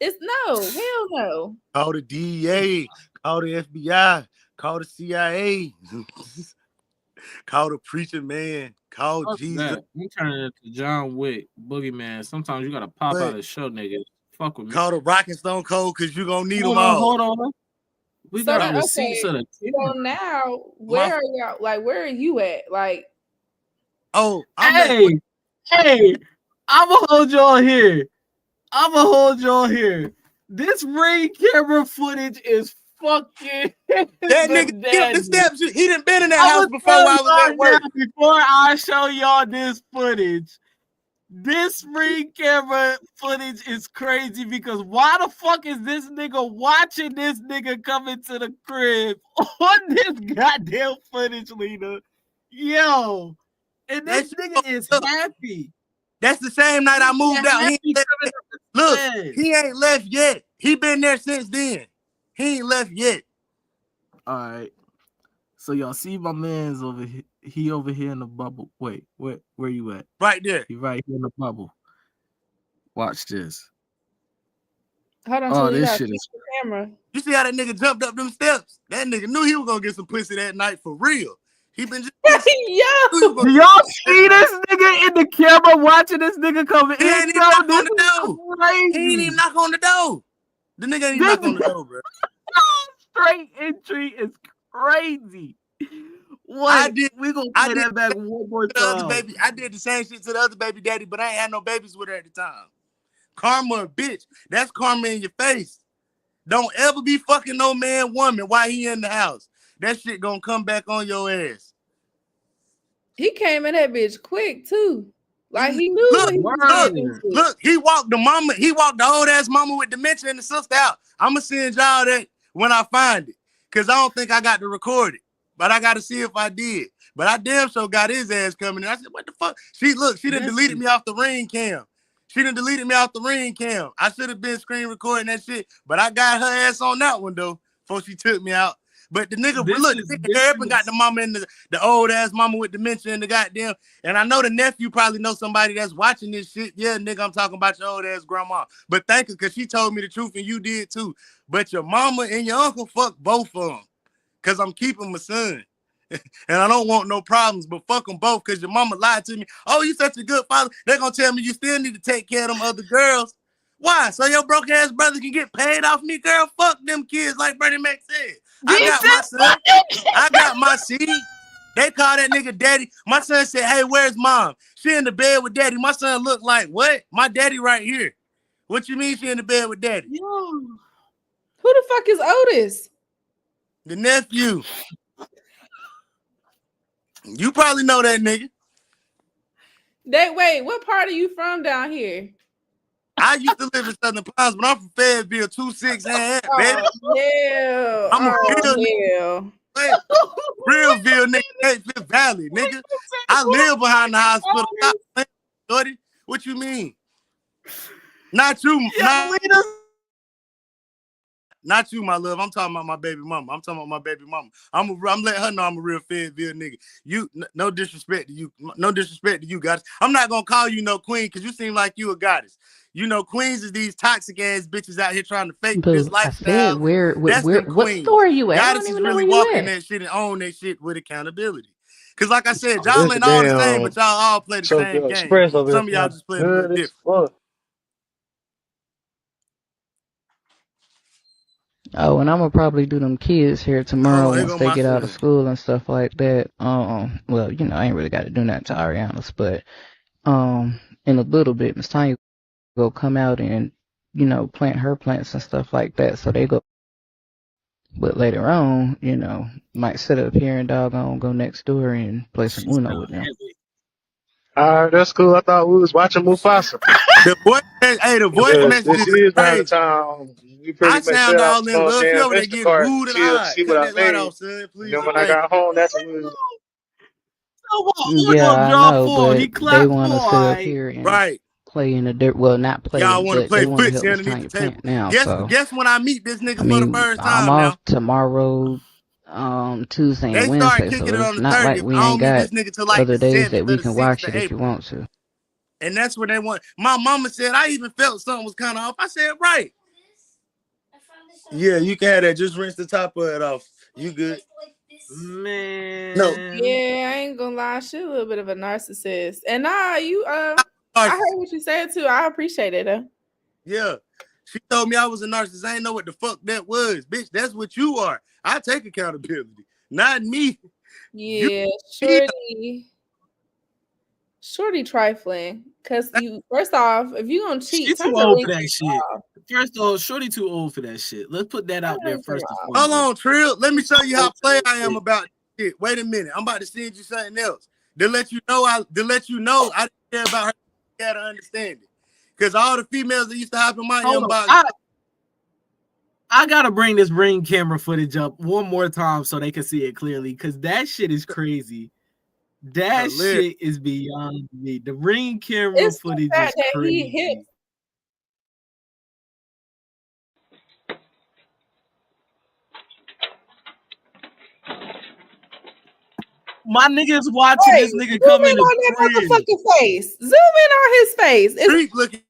It's no, hell no. Call the DEA, call the FBI, call the CIA, call the preacher man, call Fuck Jesus. that. I'm turning it to John Wick, Boogeyman. Sometimes you gotta pop out But and show niggas. Fuck with me. call the Rock and Stone Cold because you're going to need them Hold on, all. hold on. We So got then, receipts of the so now where are y'all? Like, where are you at? Like, Oh, hey, I'ma hold y'all here. This ring camera footage is fucking that nigga get up the steps. He done been in that I'ma house before while I was at work. before I show y'all this footage. This ring camera footage is crazy because why the fuck is this nigga watching this nigga come into the crib on this goddamn footage, Lena? Yo, and this nigga is happy. That's the same night I moved out. Look, he ain't left yet. He been there since then. He ain't left yet. All right. So y'all see my man's over here. He over here in the bubble. Wait, where you at? Right there. He right here in the bubble. Watch this. Hold on, oh, this shit is camera. You see how that nigga jumped up them steps? That nigga knew he was gonna get some pussy that night for real. He been just yo. Do y'all see this nigga in the camera watching this nigga come in? He ain't even knock on the door. He ain't even knock on the door. The nigga ain't even knock on the door, bro. Straight entry is crazy. What? We gonna play that back one more time. I did the same shit to the other baby daddy, but I ain't had no babies with her at the time. Karma, a bitch. That's karma in your face. Don't ever be fucking no man, woman while he in the house. That shit gonna come back on your ass. He came in that bitch quick too. Like he knew what he was doing. Look, he walked the old ass mama with dementia and the sister out. I'ma send y'all that when I find it. Cause I don't think I got to record it. But I gotta see if I did. But I damn sure got his ass coming in. I said, what the fuck? She done deleted me off the ring cam. I should have been screen recording that shit, but I got her ass on that one though before she took me out. But the nigga, got the mama in the old ass mama with dementia in the goddamn. And I know the nephew probably know somebody that's watching this shit. Yeah, nigga, I'm talking about your old ass grandma. But thank her, because she told me the truth and you did too. But your mama and your uncle fuck both of them. Because I'm keeping my son. And I don't want no problems, but fuck them both because your mama lied to me. Oh, you such a good father. They're going to tell me you still need to take care of them other girls. Why? So your broke ass brother can get paid off me, girl? Fuck them kids, like Bernie Mac said. I got my son. I got my seed. They call that nigga daddy. My son said, hey, where's mom? She in the bed with daddy. My son looked like, what? My daddy right here. What you mean she in the bed with daddy? Yo. Who the fuck is Otis? The nephew. You probably know that nigga. Wait, what part are you from down here? I used to live in Southern Pines, but I'm from Fayetteville, 26 and baby. Yeah. I'm a real nigga. Realville nigga, Fifth Valley, nigga. I live behind the hospital. Shorty, what you mean? Not you, not you, my love. I'm talking about my baby mama. I'm letting her know I'm a real Fayetteville nigga. You, no disrespect to you. No disrespect to you, guys. I'm not gonna call you no queen because you seem like you a goddess. You know, queens is these toxic ass bitches out here trying to fake this lifestyle. What store are you at? Goddess is really walking that shit and own that shit with accountability. Cause like I said, y'all ain't all the same, but y'all all play the same game. Some of y'all just play a little different. Oh, and I'm gonna probably do them kids here tomorrow once they get out of school and stuff like that. Well, you know, I ain't really got to do that to Ariana's, but in a little bit, Miss Tanya will come out and, you know, plant her plants and stuff like that. So they go. But later on, you know, might sit up here and doggone go next door and play some Uno with them. All right, that's cool. I thought we was watching Mufasa. The voice message is crazy. I sound all in love. She over there getting wooed and eyed. Cut that light off, son. Please. Then when I got home, that's when we was... Yeah, I know, but they want to sit up here and play in the dirt. Well, not play. Y'all want to play footsie underneath the table now. Guess when I meet this nigga for the first time. I'm off tomorrow, Tuesday and Wednesday, so it's not like we ain't got other days that we can watch it if you want to. And that's what they want. My mama said I even felt something was kind of off. I said, right. Yeah, you can have that. Just rinse the top of it off. You good? Man. No. Yeah, I ain't gonna lie. She a little bit of a narcissist. And I heard what you said too. I appreciate it though. Yeah. She told me I was a narcissist. I didn't know what the fuck that was. Bitch, that's what you are. I take accountability. Not me. Yeah, Shorty trifling. Cause you first off, if you gonna cheat, She's too old for that shit. First of all, Shorty too old for that shit. Let's put that out there first and foremost. Hold on, Trill. Let me show you how play I am about shit. Wait a minute. I'm about to send you something else. To let you know I didn't care about her. You gotta understand it. Because all the females that used to hop in my inbox. I gotta bring this Ring camera footage up one more time so they can see it clearly. Cause that shit is crazy. That shit is beyond me. The Ring camera footage is crazy. My niggas watching this nigga come in on that motherfucking face. Zoom in on his face. It's looking.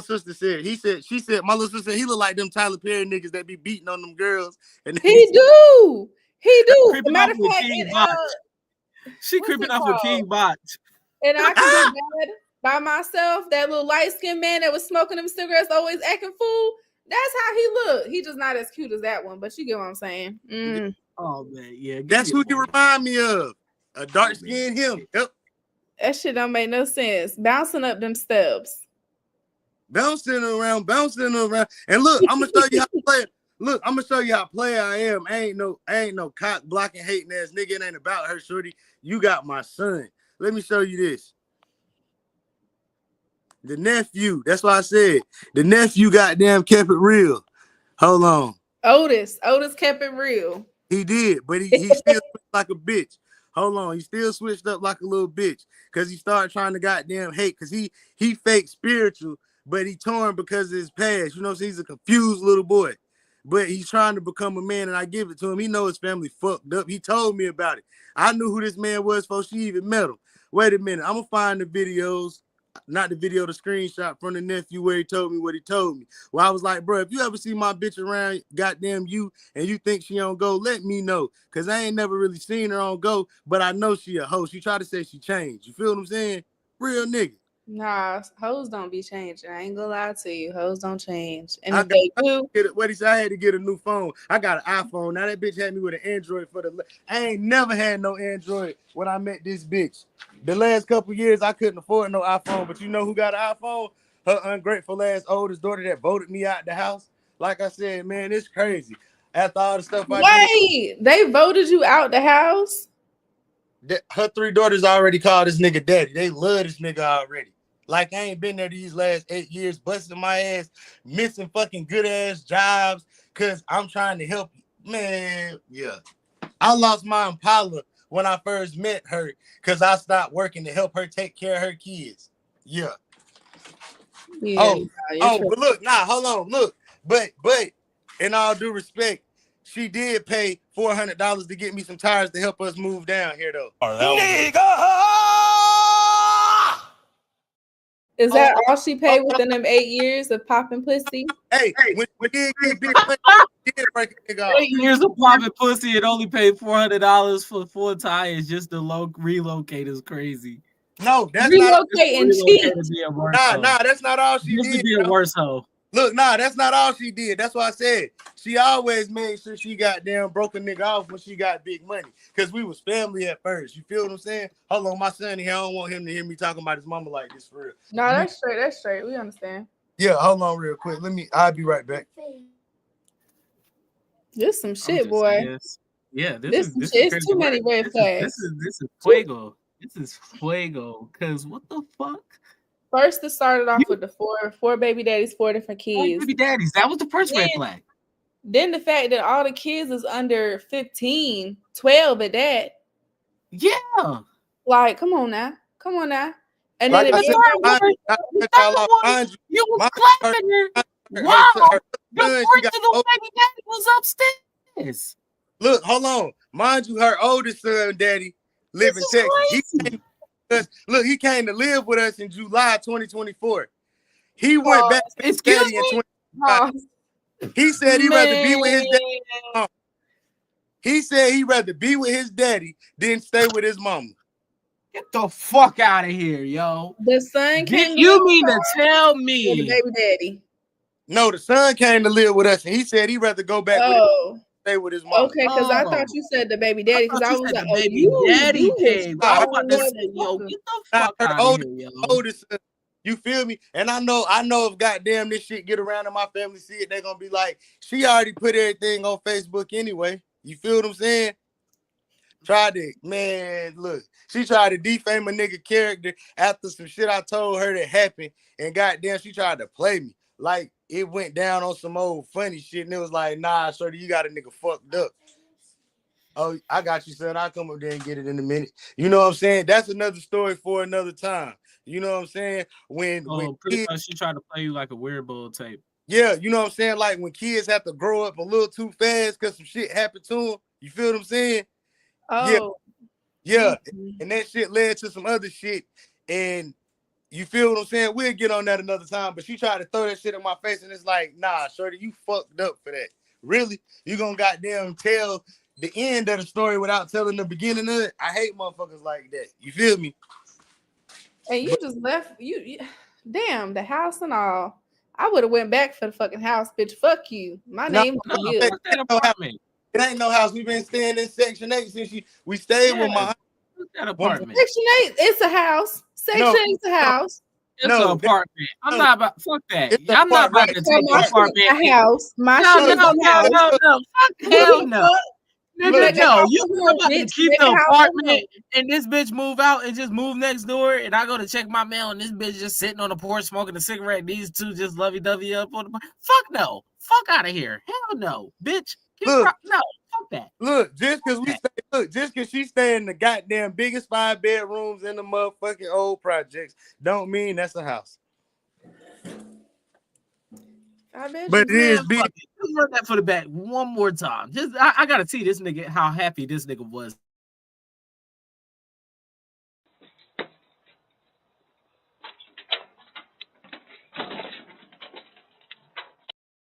Sister said, she said, my little sister, he look like them Tyler Perry niggas that be beating on them girls. And he do. Matter of fact, she creeping off with King Botch. And I can be mad by myself. That little light-skinned man that was smoking them cigarettes, always acting fool. That's how he look. He just not as cute as that one, but you get what I'm saying. Oh man, yeah. That's who you remind me of. A dark-skinned him. Yep. That shit don't make no sense. Bouncing up them steps. Bouncing around. And look, I'm gonna show you how to play it. Look, I'm gonna show you how player I am. I ain't no cock blocking hating ass nigga. It ain't about her, shorty. You got my son. Let me show you this. The nephew. That's why I said the nephew goddamn kept it real. Hold on. Otis kept it real. He did, but he still switched like a bitch. Hold on, he still switched up like a little bitch because he started trying to goddamn hate because he fake spiritual, but he torn because of his past. You know, so he's a confused little boy, but he's trying to become a man, and I give it to him. He know his family fucked up. He told me about it. I knew who this man was before she even met him. Wait a minute, I'm gonna find the videos. Not the video, the screenshot from the nephew where he told me what he told me. Well, I was like, bro, if you ever see my bitch around goddamn you and you think she on go, let me know. Because I ain't never really seen her on go, but I know she a hoe. She tried to say she changed. You feel what I'm saying? Real nigga. Nah, hoes don't be changing. I ain't gonna lie to you. Hoes don't change. And if they do, what he said, I had to get a new phone. I got an iPhone. Now that bitch had me with an Android for the. I ain't never had no Android when I met this bitch. The last couple years, I couldn't afford no iPhone. But you know who got an iPhone? Her ungrateful ass oldest daughter that voted me out the house. Like I said, man, it's crazy. After all the stuff I did. They voted you out the house? Her 3 daughters already called this nigga daddy. They love this nigga already. Like I ain't been there these last 8 years, busting my ass, missing fucking good ass jobs, cause I'm trying to help you. Man, yeah. I lost my Impala when I first met her, cause I stopped working to help her take care of her kids. Yeah. But look, hold on, look. But in all due respect, she did pay $400 to get me some tires to help us move down here, though. Is that all she paid within them 8 years of popping pussy? Hey, when did get big money, 8 years of popping pussy and only paid $400 for 4 tires just to relocate is crazy. No, that's relocate and cheat. Nah, that's not all she did. To be a worse hoe. Look, that's not all she did. That's why I said she always made sure she got damn broke a nigga off when she got big money. Cause we was family at first. You feel what I'm saying? Hold on, my son here. I don't want him to hear me talking about his mama like this for real. No, that's straight. That's straight. We understand. Yeah, hold on real quick. I'll be right back. This some shit, boy. Yeah, this is shit. It's too many red flags. This is fuego. This is fuego. Cause what the fuck? First, it started off with the four baby daddies, 4 different kids. 4 baby daddies. That was the first red flag. Then the fact that all the kids is under 15, 12 at that. Yeah. Like, come on now. And like then you was clapping her. Wow. The original baby daddy was upstairs. Look, hold on. Mind you, her oldest son, daddy, live in Texas. He came to live with us in July 2024. He went back to his daddy in 2025. He said he'd rather be with his daddy. He said he'd rather be with his daddy than stay with his mama. Get the fuck out of here, yo. The son came. You mean to tell me the baby daddy? No, the son came to live with us, and he said he'd rather go back stay with his mom. Okay, because I thought you said the baby daddy. Because I was like, the baby daddy came. I was about to say, yo, get the fuck out of here, yo. Oldest son, you feel me? And I know if goddamn this shit get around and my family see it, they're gonna be like, she already put everything on Facebook anyway. You feel what I'm saying? She tried to defame a nigga character after some shit I told her that happened, and goddamn, she tried to play me. Like, it went down on some old funny shit, and it was like, nah, shorty, you got a nigga fucked up. Oh, I got you, son. I'll come up there and get it in a minute. You know what I'm saying? That's another story for another time. You know what I'm saying? When pretty much she tried to play you like a weird bull tape. Yeah, you know what I'm saying? Like when kids have to grow up a little too fast because some shit happened to them. You feel what I'm saying? Oh. Yeah. And that shit led to some other shit. And you feel what I'm saying? We'll get on that another time. But she tried to throw that shit in my face, and it's like, nah, shorty, you fucked up for that. Really? You gonna goddamn tell the end of the story without telling the beginning of it? I hate motherfuckers like that. You feel me? And you just left you damn, the house and all. I would have went back for the fucking house, bitch. Fuck you. My name is It ain't no house. We've been staying in Section 8 since we stayed with my apartment. Section 8, it's a house. Section 8 is a house. It's an apartment. I'm not about fuck that. I'm not about to take my apartment. A house. My no. Fuck hell no. Nigga, no, you about to keep the apartment and this bitch move out and just move next door, and I go to check my mail and this bitch just sitting on the porch smoking a cigarette. These two just lovey-dovey up on the fuck no. Fuck out of here. Hell no, bitch. No, fuck that. Look, just because she stay in the goddamn biggest 5 bedrooms in the motherfucking old projects, don't mean that's a house. But it is big. Just run that for the back one more time. Just I gotta see this nigga how happy this nigga was.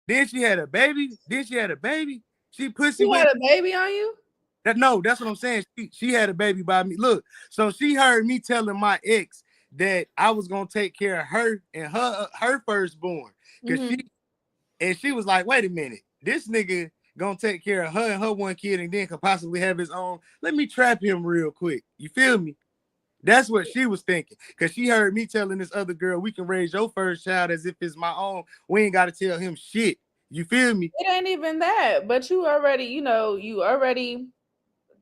Then she had a baby. She pussy. She had a baby on you? That's what I'm saying. She had a baby by me. Look, so she heard me telling my ex that I was gonna take care of her and her firstborn. And she was like, wait a minute, this nigga gonna take care of her and her one kid and then could possibly have his own. Let me trap him real quick. You feel me? That's what she was thinking. Because she heard me telling this other girl, we can raise your first child as if it's my own. We ain't got to tell him shit. You feel me? It ain't even that. But you already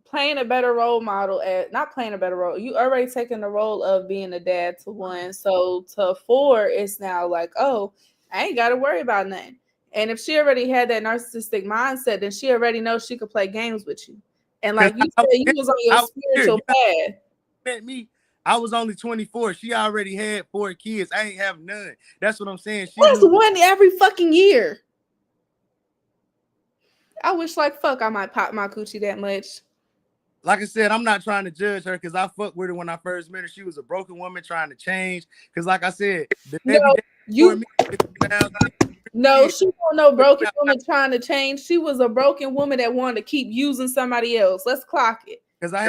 playing a better role model not playing a better role. You already taking the role of being a dad to one. So to 4, it's now like, oh, I ain't got to worry about nothing. And if she already had that narcissistic mindset, then she already knows she could play games with you. And like you said, you was on your spiritual path. Met me. I was only 24. She already had 4 kids. I ain't have none. That's what I'm saying. That's one every fucking year. I wish like fuck I might pop my coochie that much. Like I said, I'm not trying to judge her because I fucked with her when I first met her. She was a broken woman trying to change. Because like I said, No, she wasn't no broken woman trying to change. She was a broken woman that wanted to keep using somebody else. Let's clock it. Because I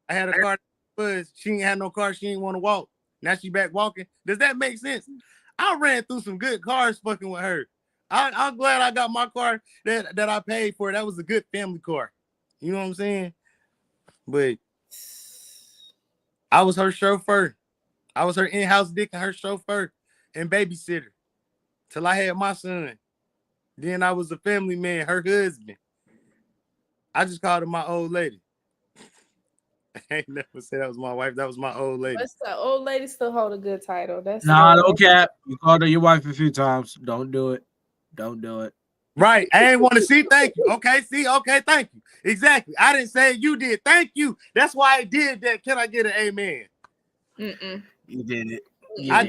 had a car, but she ain't had no car. She ain't want to walk. Now she back walking. Does that make sense? I ran through some good cars fucking with her. I'm glad I got my car that I paid for. That was a good family car. You know what I'm saying? But I was her chauffeur. I was her in-house dick and her chauffeur and babysitter till I had my son. Then I was a family man, her husband. I just called her my old lady. I ain't never said that was my wife. That was my old lady. But the old lady still hold a good title. That's no cap. You called her your wife a few times. Don't do it. Don't do it. Right. I ain't want to see. Thank you. Okay. See. Okay. Thank you. Exactly. I didn't say you did. Thank you. That's why I did that. Can I get an amen? You did it. I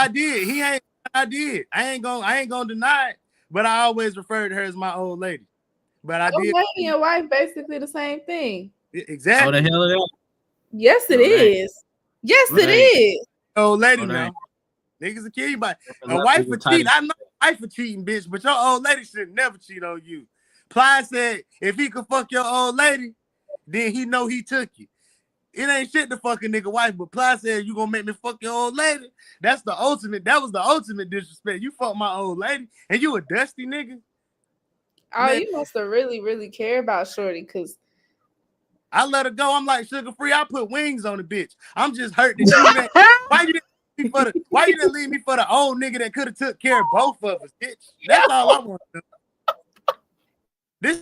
did. He ain't. I did. I ain't gonna deny it. But I always referred to her as my old lady. But I did. Lady and wife basically the same thing. Exactly. Oh, the hell it is. Yes, it No, that ain't. is. Yes, No, it that ain't. is. Old lady Oh, that now. ain't. Niggas will kill you, but The a left wife is for the tightest. cheat. I know a wife for cheating, bitch, but your old lady should never cheat on you. Ply said if he could fuck your old lady, then he know he took you. It ain't shit to fuck a nigga wife, but Ply said you gonna make me fuck your old lady. That's the ultimate. That was the ultimate disrespect. You fuck my old lady, and you a dusty nigga. Oh, Man, you must have really care about Shorty, cause I let her go. I'm like sugar free. I put wings on the bitch. I'm just hurt that you didn't. Why you didn't leave me for the? Why you didn't leave me for the old nigga that could have took care of both of us, bitch? That's all I want to do. This.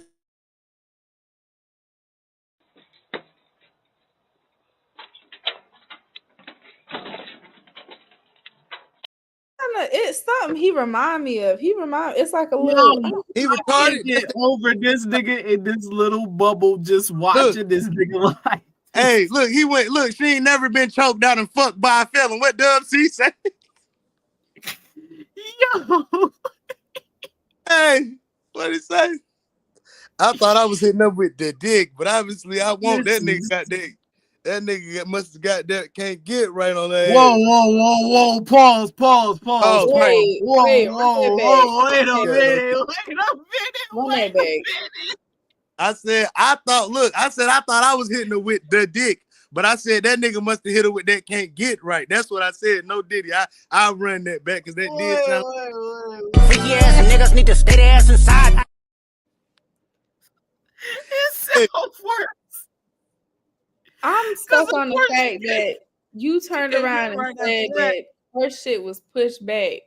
it's something he remind me of. It's like a Yo, little. He I retarded. can't get over this nigga in this little bubble just watching this nigga like. Hey, look, he went. Look, she ain't never been choked out and fucked by a felon. What Dub C say? Yo, Hey, what he say? I thought I was hitting up with the dick, but obviously I want this that nigga is. got dick. That nigga must have got that. Can't get right on that. Whoa! Pause! Oh, right. Wait, run that back. Wait a Yeah, minute! no. Run that back. I said I thought I was hitting her with the dick, but I said that nigga must have hit her with that can't get right. That's what I said. No Diddy. I run that back because that did sound. Freaky ass niggas need to stay their ass inside. It's so worse. I'm stuck on the fact that you turned around and said that her shit was pushed back.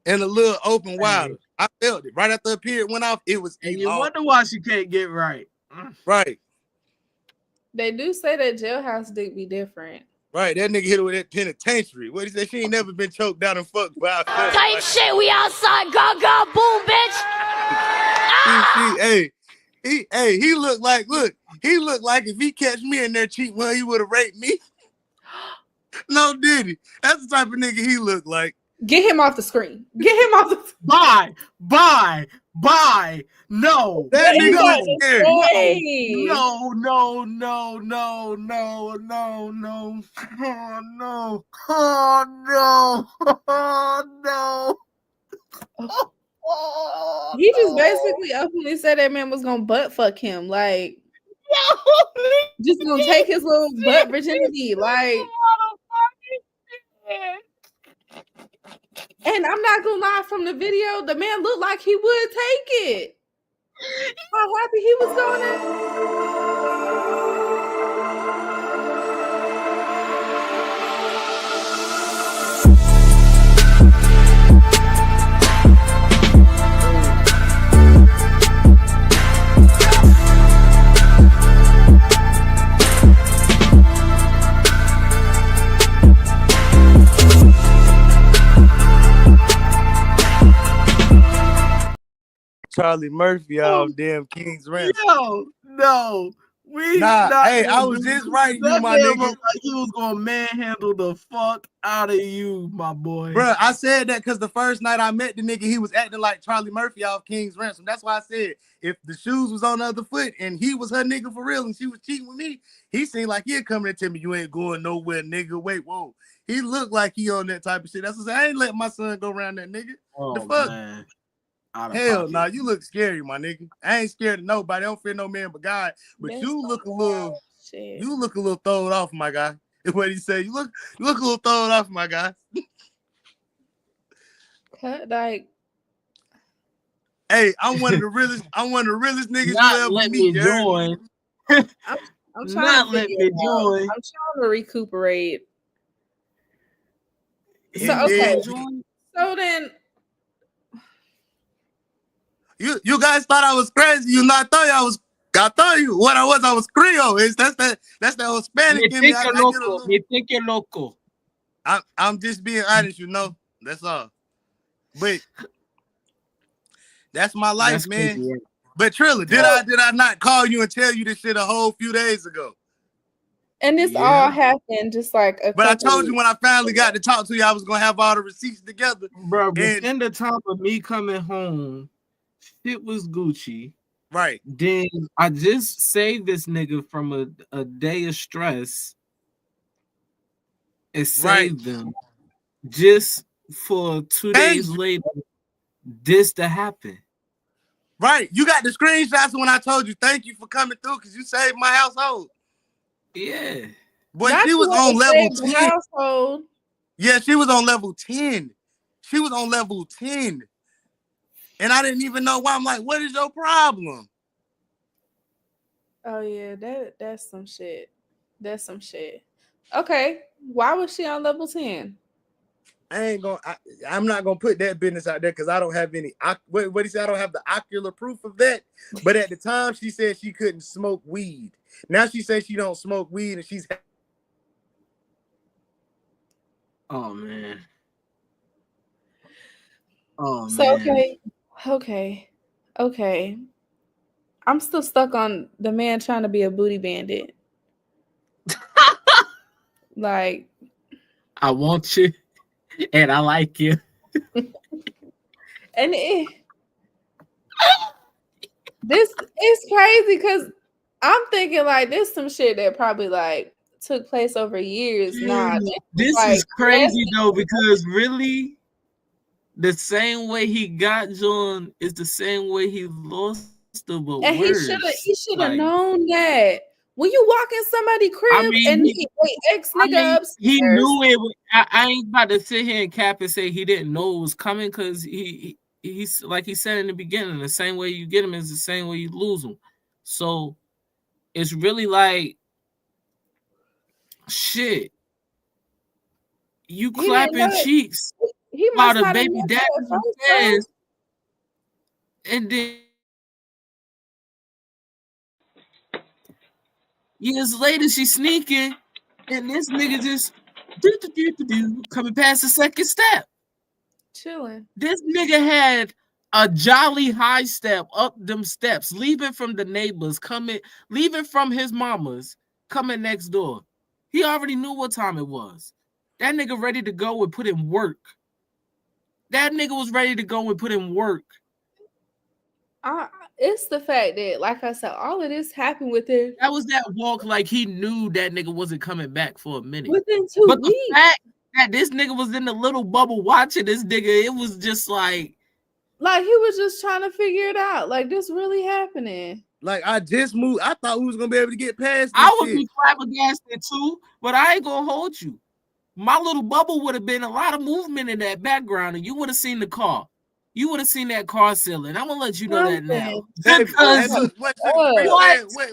And a little open wilder. I felt it. Right after the period went off, it was and you wonder why she can't get right. Right. They do say that jailhouse dick be different. Right, that nigga hit her with that penitentiary. What he say? She ain't never been choked down and fucked by a felon. Type shit, we outside, go, boom, bitch. He looked like if he catch me in there cheating, well, he would have raped me. No, did he? That's the type of nigga he looked like. Get him off the screen. Get him off the Bye. No. That nigga was scared. No. Oh no. He just basically openly said that man was gonna butt fuck him. Like, just gonna take his little butt virginity. Like, and I'm not gonna lie, from the video, the man looked like he would take it. How happy he was Charlie Murphy off damn King's Ransom. No. I was just writing you, my nigga. Like he was gonna manhandle the fuck out of you, my boy. Bruh, I said that because the first night I met the nigga, he was acting like Charlie Murphy off King's Ransom. That's why I said if the shoes was on the other foot and he was her nigga for real and she was cheating with me, he seemed like he'd come in and tell me, you ain't going nowhere, nigga. Wait, whoa. He looked like he on that type of shit. That's what I said. I ain't letting my son go around that nigga. The fuck? Man. Hell nah, you look scary, my nigga. I ain't scared of nobody. I don't fear no man but God. But you look a little thrown off, my guy. What he say? You look a little thrown off, my guy. like, hey, I'm one of the realest niggas Not you ever let meet. me join. I'm trying Not to let me join. I'm trying to recuperate. So okay. So then you guys thought I was crazy. You not thought I thought you what I was Creole. That's that Hispanic in me. Me think you're loco. I'm just being honest, you know. That's all. But that's my life, that's man. Crazy, yeah. But Trilla, did I not call you and tell you this shit a whole few days ago? And this all happened just like But I told you when I finally got to talk to you, I was gonna have all the receipts together. Bro, within the time of me coming home, shit was Gucci. Right. Then I just saved this nigga from a day of stress and Right. saved them just for 2 Thank days you. later this to happen. Right. You got the screenshots when I told you thank you for coming through because you saved my household. Yeah. Boy, Not she you was want on to level save the 10. household. Yeah, she was on level 10. She was on level 10. And I didn't even know why. I'm like, what is your problem? Oh yeah, that's some shit. That's some shit. Okay, why was she on level 10? I'm not gonna put that business out there because I don't have any. What he said, I don't have the ocular proof of that. But at the time, she said she couldn't smoke weed. Now she says she don't smoke weed, and she's. Oh man. Oh So man. okay. I'm still stuck on the man trying to be a booty bandit. Like, I want you and I like you. and this is crazy because I'm thinking like this some shit that probably like took place over years. Nah, This like is crazy though, because really the same way he got John is the same way he lost her, but and he worse. should have known that when you walk in somebody's crib and ex nigga he upstairs. knew it. I ain't about to sit here and cap and say he didn't know it was coming because he's like he said in the beginning, the same way you get him is the same way you lose him. So it's really like shit. You He didn't clapping know it. cheeks He while must the not have baby known dad that is at first, though. upstairs, and then years later she sneaking, and this nigga just coming past the second step. Chilling. This nigga had a jolly high step up them steps, leaving from the neighbors, leaving from his mama's, coming next door. He already knew what time it was. That nigga ready to go and put in work. That nigga was ready to go and put in work. It's the fact that, like I said, all of this happened within. That was that walk like he knew that nigga wasn't coming back for a minute. Within 2 but weeks. The fact that this nigga was in the little bubble watching this nigga, it was just like he was just trying to figure it out. Like, this really happening. Like, I just moved. I thought we was gonna be able to get past this I would shit. be flabbergasted too, but I ain't gonna hold you. My little bubble would have been a lot of movement in that background, and you would have seen the car. You would have seen that car ceiling. I'm gonna let you know that now. Hey, look,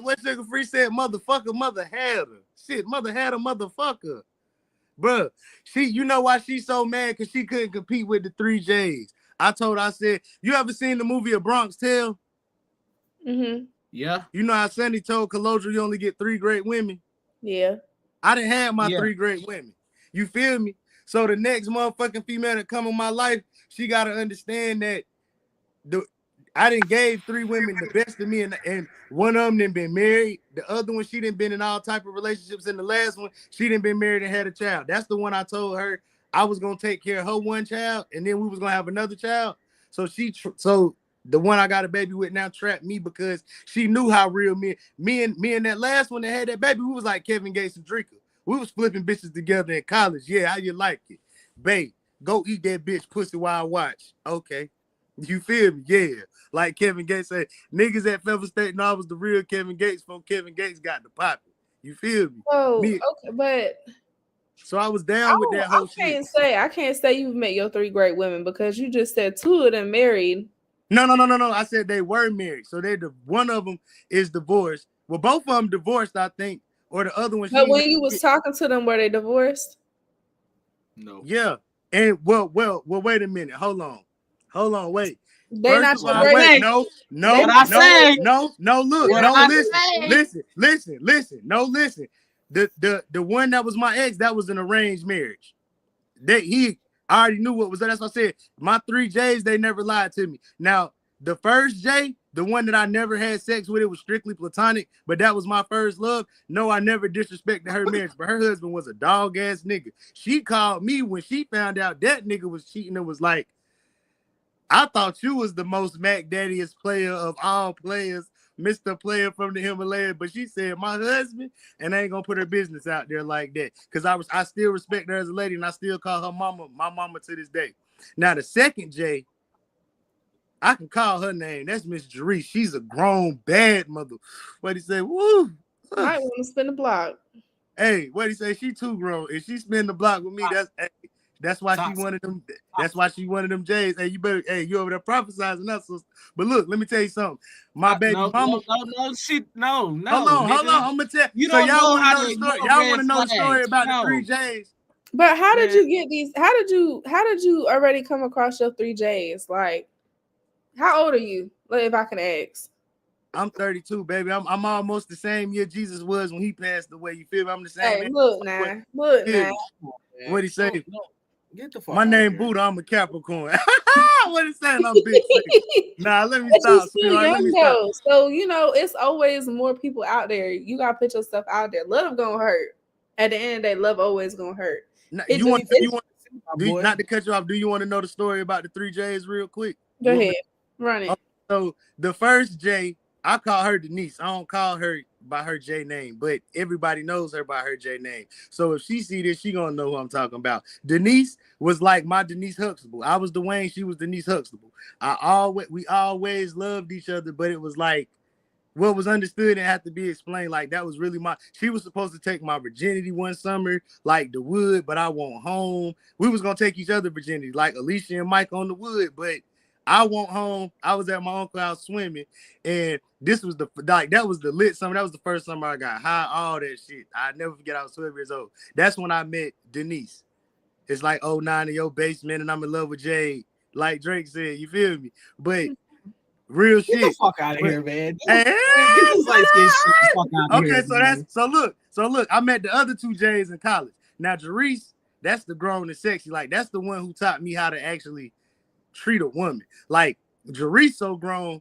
what Sugar Free said, motherfucker, mother had her. Shit, mother had a motherfucker. Bruh, you know why she's so mad? Because she couldn't compete with the 3Js. I said, you ever seen the movie A Bronx Tale? Mm-hmm. Yeah. You know how Sonny told Kalodra you only get 3 great women? Yeah. I didn't have my 3 great women. You feel me? So the next motherfucking female that come in my life, she got to understand that I done gave 3 women the best of me, and one of them done been married. The other one, she done been in all type of relationships. And the last one, she done been married and had a child. That's the one I told her I was going to take care of her one child, and then we was going to have another child. So so the one I got a baby with now trapped me because she knew how real me and that last one that had that baby, we was like Kevin Gates and Drinker. We was flipping bitches together in college. Yeah, how you like it? Babe, go eat that bitch pussy while I watch. Okay. You feel me? Yeah. Like Kevin Gates said, niggas at Feather State know I was the real Kevin Gates before Kevin Gates got the popping. You feel me? Oh, okay, but so I was down with that whole shit. I can't say you've met your 3 great women because you just said 2 of them married. No. I said they were married. So one of them is divorced. Well, both of them divorced, I think. Or the other one. But when you was talking to them, were they divorced? No. Yeah. And well, wait a minute. Hold on, wait. They not your great. Wait, no. Look, listen. No, listen. The one that was my ex, that was an arranged marriage. I already knew what was that. That's what I said. My 3 J's, they never lied to me. Now, the first J, the one that I never had sex with, it was strictly platonic, but that was my first love. No, I never disrespected her marriage, but her husband was a dog ass nigga. She called me when she found out that nigga was cheating and was like, I thought you was the most Mac Daddiest player of all players, Mr. Player from the Himalayas, but she said my husband, and I ain't gonna put her business out there like that. Cause I still respect her as a lady, and I still call her mama my mama to this day. Now the second J, I can call her name. That's Miss Jeree. She's a grown bad mother. What he say? Woo! Might want to spin the block. Hey, what he say? She too grown. If she spin the block with me, that's why she wanted them. That's why she wanted them J's. Hey, you better. Hey, you over there prophesizing us, sister. But look, let me tell you something. My baby mama. No. Hold on. I'm gonna tell you. So don't y'all know want how to know the story? Y'all want to know the story about the 3 J's? But how did you get these? How did you already come across your 3 J's? Like, how old are you? If I can ask. I'm 32, baby. I'm almost the same year Jesus was when he passed away. You feel me? I'm the same. Hey, look now. What he say? Get the fuck My name Buddha. I'm a Capricorn. What he saying? I'm big. Nah, let me stop. Let me stop. So it's always more people out there. You gotta put yourself out there. Love gonna hurt. At the end of the day, love always gonna hurt. Not to cut you off. Do you want to know the story about the 3 J's real quick? Go ahead, run it. So the first J, I call her Denise. I don't call her by her J name, but everybody knows her by her J name. So if she see this, she gonna know who I'm talking about. Denise was like my Denise Huxtable. I was Dwayne, she was Denise Huxtable. We always loved each other, but it was like what was understood and had to be explained. Like that was really she was supposed to take my virginity one summer, like the wood, but I went home. We was gonna take each other virginity, like Alicia and Mike on the wood, but I went home. I was at my uncle's house swimming, and that was the lit summer. That was the first summer I got high, all that shit. I never forget. I was 12 years old. That's when I met Denise. It's like 09 in your basement, and I'm in love with Jade, like Drake said. You feel me? But real shit. Get the fuck out of here, man. Hey, get this light skin shit the fuck out of here. Okay, so look. I met the other 2 J's in college. Now, Jerice, that's the grown and sexy. Like that's the one who taught me how to actually treat a woman. Like Jerice so grown,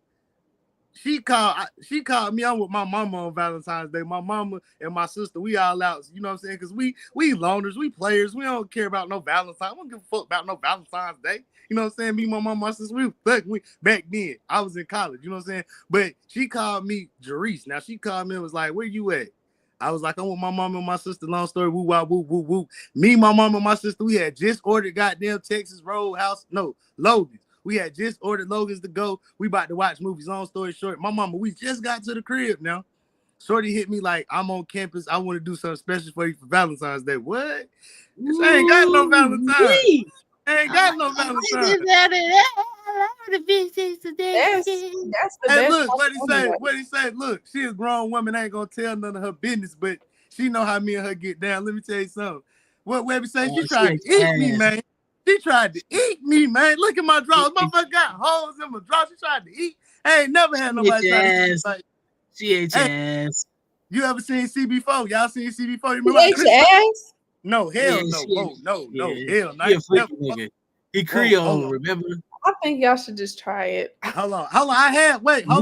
she called me. I'm with my mama on Valentine's Day. My mama and my sister, we all out, you know what I'm saying? Because we loners, we players, we don't care about no Valentine. We don't give a fuck about no Valentine's Day. You know what I'm saying? Me, my mama, my sister, we back then. I was in college, you know what I'm saying? But she called me Jerice. Now she called me and was like, where you at? I was like, I'm with my mama and my sister. Long story, woo, wah, woo, woo, woo. Me, my mama, and my sister, we had just ordered goddamn Texas Roadhouse. No, Logan's. We had just ordered Logan's to go. We about to watch movies. Long story short, my mama, we just got to the crib now. Shorty hit me like, I'm on campus. I want to do something special for you for Valentine's Day. What? I ain't got no Valentine's. I ain't got no Valentine's. That's the hey, best. Look, what he say? Look, she a grown woman. I ain't gonna tell none of her business, but she know how me and her get down. Let me tell you something. What Webby say? She tried to eat me, man. She tried to eat me, man. Look at my drawers. Motherfucker got holes in my drawers. She tried to eat. I ain't never had nobody try to eat like. She ate your ass. You ever seen CB4? Y'all seen CB4? You ate your ass? No, hell no. Hell no. He a freaky nigga. He Creole, remember? I think y'all should just try it. Hold on. I had wait. Whoa.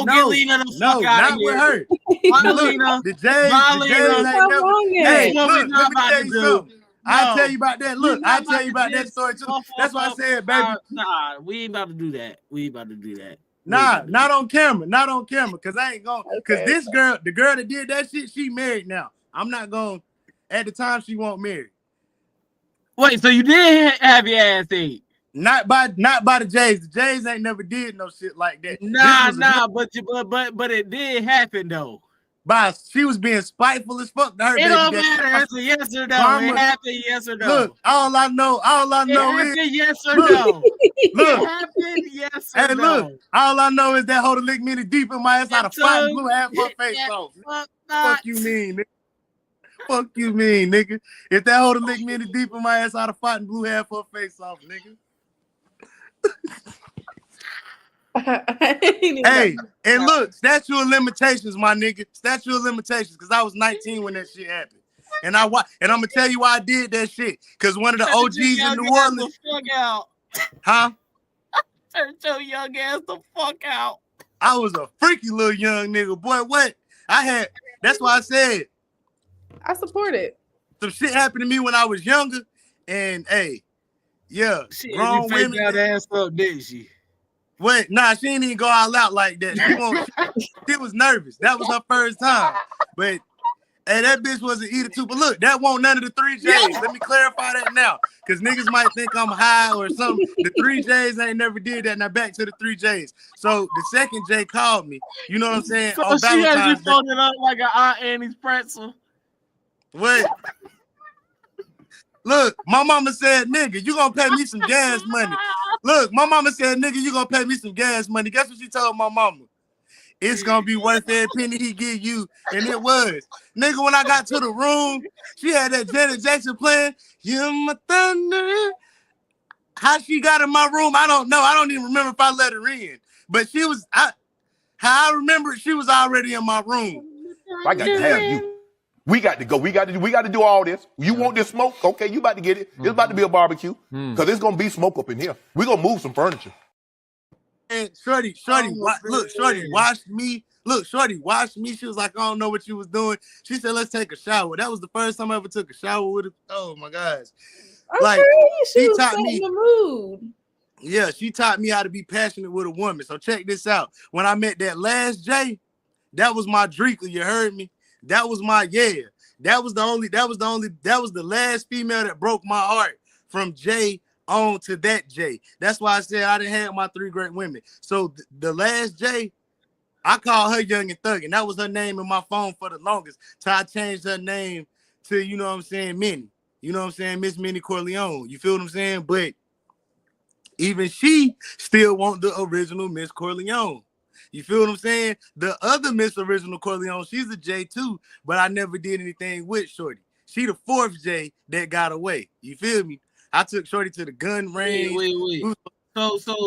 Get Lena the fuck out of here. Not with her. Lena. The J's ain't never. Hey, look, let me tell you something. I'll tell you about that. Look, I'll tell you about that story too. That's why I said, baby. Nah, we ain't about to do that. Nah, not on camera. Not on camera. Cause I ain't going. Cause this girl, the girl that did that shit, she married now. I'm not going. At the time, she won't marry. Wait, so you did have your ass ate? Not by the Jays. The Jays ain't never did no shit like that. But it did happen though. She was being spiteful as fuck to her. It don't matter. It's a yes or no. Karma. It happened, yes or no. Look, all I know is yes or no. Look, it happened, yes or no. Look, all I know is that hoe licked me the deep in my ass out of fight and blew half her face off. Fuck you mean, nigga. Fuck you mean, nigga. If that hoe licked me the deep in my ass out of fight and blew half her face off, nigga. Hey, and look, statute of limitations, my nigga. Statute of limitations, because I was 19 when that shit happened. And I'm gonna tell you why I did that shit. Because one of the OGs in New Orleans. Huh? Turn your young ass the fuck out. I was a freaky little young nigga. Boy, what? That's why I said. I support it. Some shit happened to me when I was younger. And hey, Yeah, She grown faked women. that ass up, didn't she? Wait, nah, she didn't even go all out like that. She won't. She was nervous. That was her first time. But hey, that bitch was an eater too. But look, that won't none of the 3 J's. Let me clarify that now. Because niggas might think I'm high or something. The 3 J's ain't never did that. Now back to the 3 J's. So the second J called me. You know what I'm saying? So On she has Valentine's been Day. folded up like an Aunt Annie's pretzel. What? Look, my mama said, nigga, you gonna pay me some gas money. Look, my mama said, nigga, you gonna pay me some gas money. Guess what she told my mama? It's gonna be worth every penny he give you. And it was. Nigga, when I got to the room, she had that Janet Jackson playing, You're my thunder. How she got in my room, I don't know. I don't even remember if I let her in. But she was, how I remember it, she was already in my room. I got to have you. We got to go. We got to do all this. You want this smoke? Okay, you about to get it. It's about to be a barbecue. Because it's going to be smoke up in here. We're going to move some furniture. And Shorty, look, Shorty watched me. Look, Shorty watched me. She was like, I don't know what you was doing. She said, let's take a shower. That was the first time I ever took a shower with her. Oh my gosh. Okay, Like, she was taught in me the mood. Yeah, she taught me how to be passionate with a woman. So check this out. When I met that last Jay, that was my drinker. You heard me? That was my That was the last female that broke my heart from Jay on to that Jay. That's why I said I didn't have my 3 great women. So the last Jay, I call her Young and Thug, and that was her name in my phone for the longest. So I changed her name to, you know what I'm saying, Minnie. You know what I'm saying, Miss Minnie Corleone. You feel what I'm saying? But even she still want the original Miss Corleone. You feel what I'm saying? The other Miss Original Corleone, she's a J too, but I never did anything with Shorty. She the 4th J that got away. You feel me? I took Shorty to the gun range. Wait.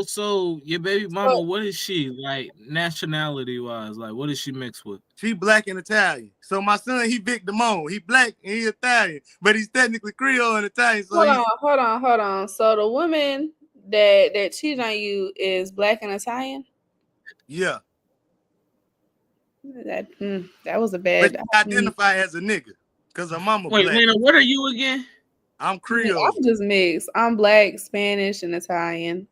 So your baby mama, what is she like nationality wise? Like, what is she mixed with? She black and Italian. So my son, he Vic Damone. He black and he Italian, but he's technically Creole and Italian. So hold on. So the woman that cheated on you is black and Italian? Yeah. That was a bad. But she identify as a nigga because her mama Wait, black. Lena, what are you again? I'm Creole. I'm just mixed. I'm black, Spanish, and Italian.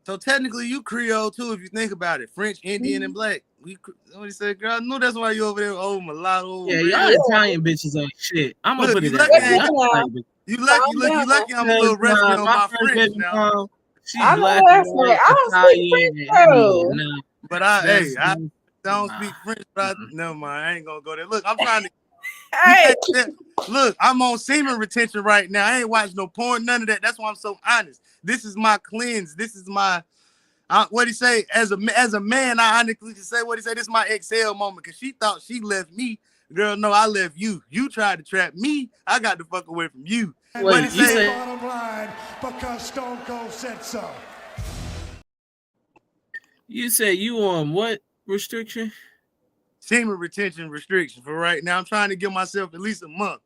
So technically, you Creole too, if you think about it. French, Indian, and black. What you say, girl? I know that's why you over there. Oh, mulatto. Yeah, y'all Italian bitches ain't shit. I'm gonna put it that way. You lucky. I'm a little rusty on my French now. She's black. I don't speak French, bro. But I don't speak French. But never mind. I ain't gonna go there. Look, I'm trying to. Look, I'm on semen retention right now. I ain't watching no porn, none of that. That's why I'm so honest. This is my cleanse. This is my what he say as a man. I honestly can say what he said. This is my exhale moment because she thought she left me. Girl, no, I left you. You tried to trap me. I got the fuck away from you. What he say? Bottom line, because Stone Cold said so. You say you on what restriction? Semen retention restriction for right now. I'm trying to give myself at least a month.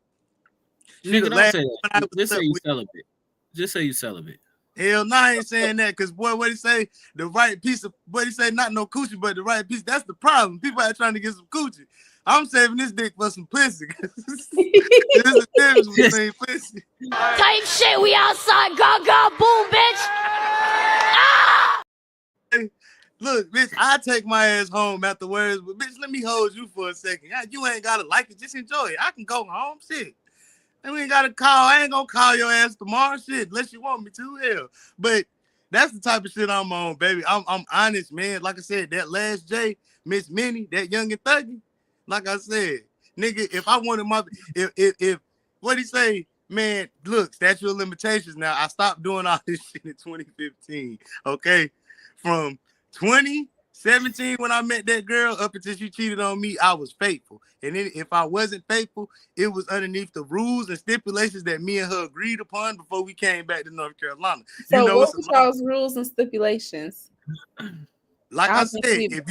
Nigga, don't say that. Just say you celibate. Just say you celibate. Hell no, I ain't saying that because boy, what he say? The right piece of what he say, not no coochie, but the right piece. That's the problem. People are trying to get some coochie. I'm saving this dick for some pussy. There's a difference between pussy. Type shit, we outside, go, boom, bitch. Ah! Hey, look, bitch, I take my ass home afterwards, but bitch, let me hold you for a second. You ain't gotta like it, just enjoy it. I can go home, shit. And we ain't gotta call. I ain't gonna call your ass tomorrow, shit, unless you want me to. Hell, but that's the type of shit I'm on, baby. I'm honest, man. Like I said, that last J, Miss Minnie, that young and thuggy. Like I said, nigga, if I wanted my, if what he say, man, look, statute of limitations. Now I stopped doing all this shit in 2015. Okay, from 2017 when I met that girl up until she cheated on me, I was faithful. And then if I wasn't faithful, it was underneath the rules and stipulations that me and her agreed upon before we came back to North Carolina. So what was y'all's rules and stipulations? Like I said, if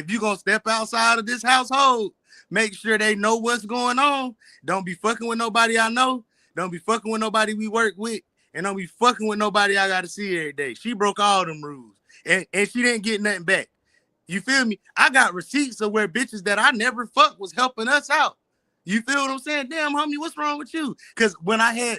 you gonna step outside of this household, make sure they know what's going on. Don't be fucking with nobody I know. Don't be fucking with nobody we work with. And don't be fucking with nobody I gotta see every day. She broke all them rules. And she didn't get nothing back. You feel me? I got receipts of where bitches that I never fucked was helping us out. You feel what I'm saying? Damn, homie, what's wrong with you? Because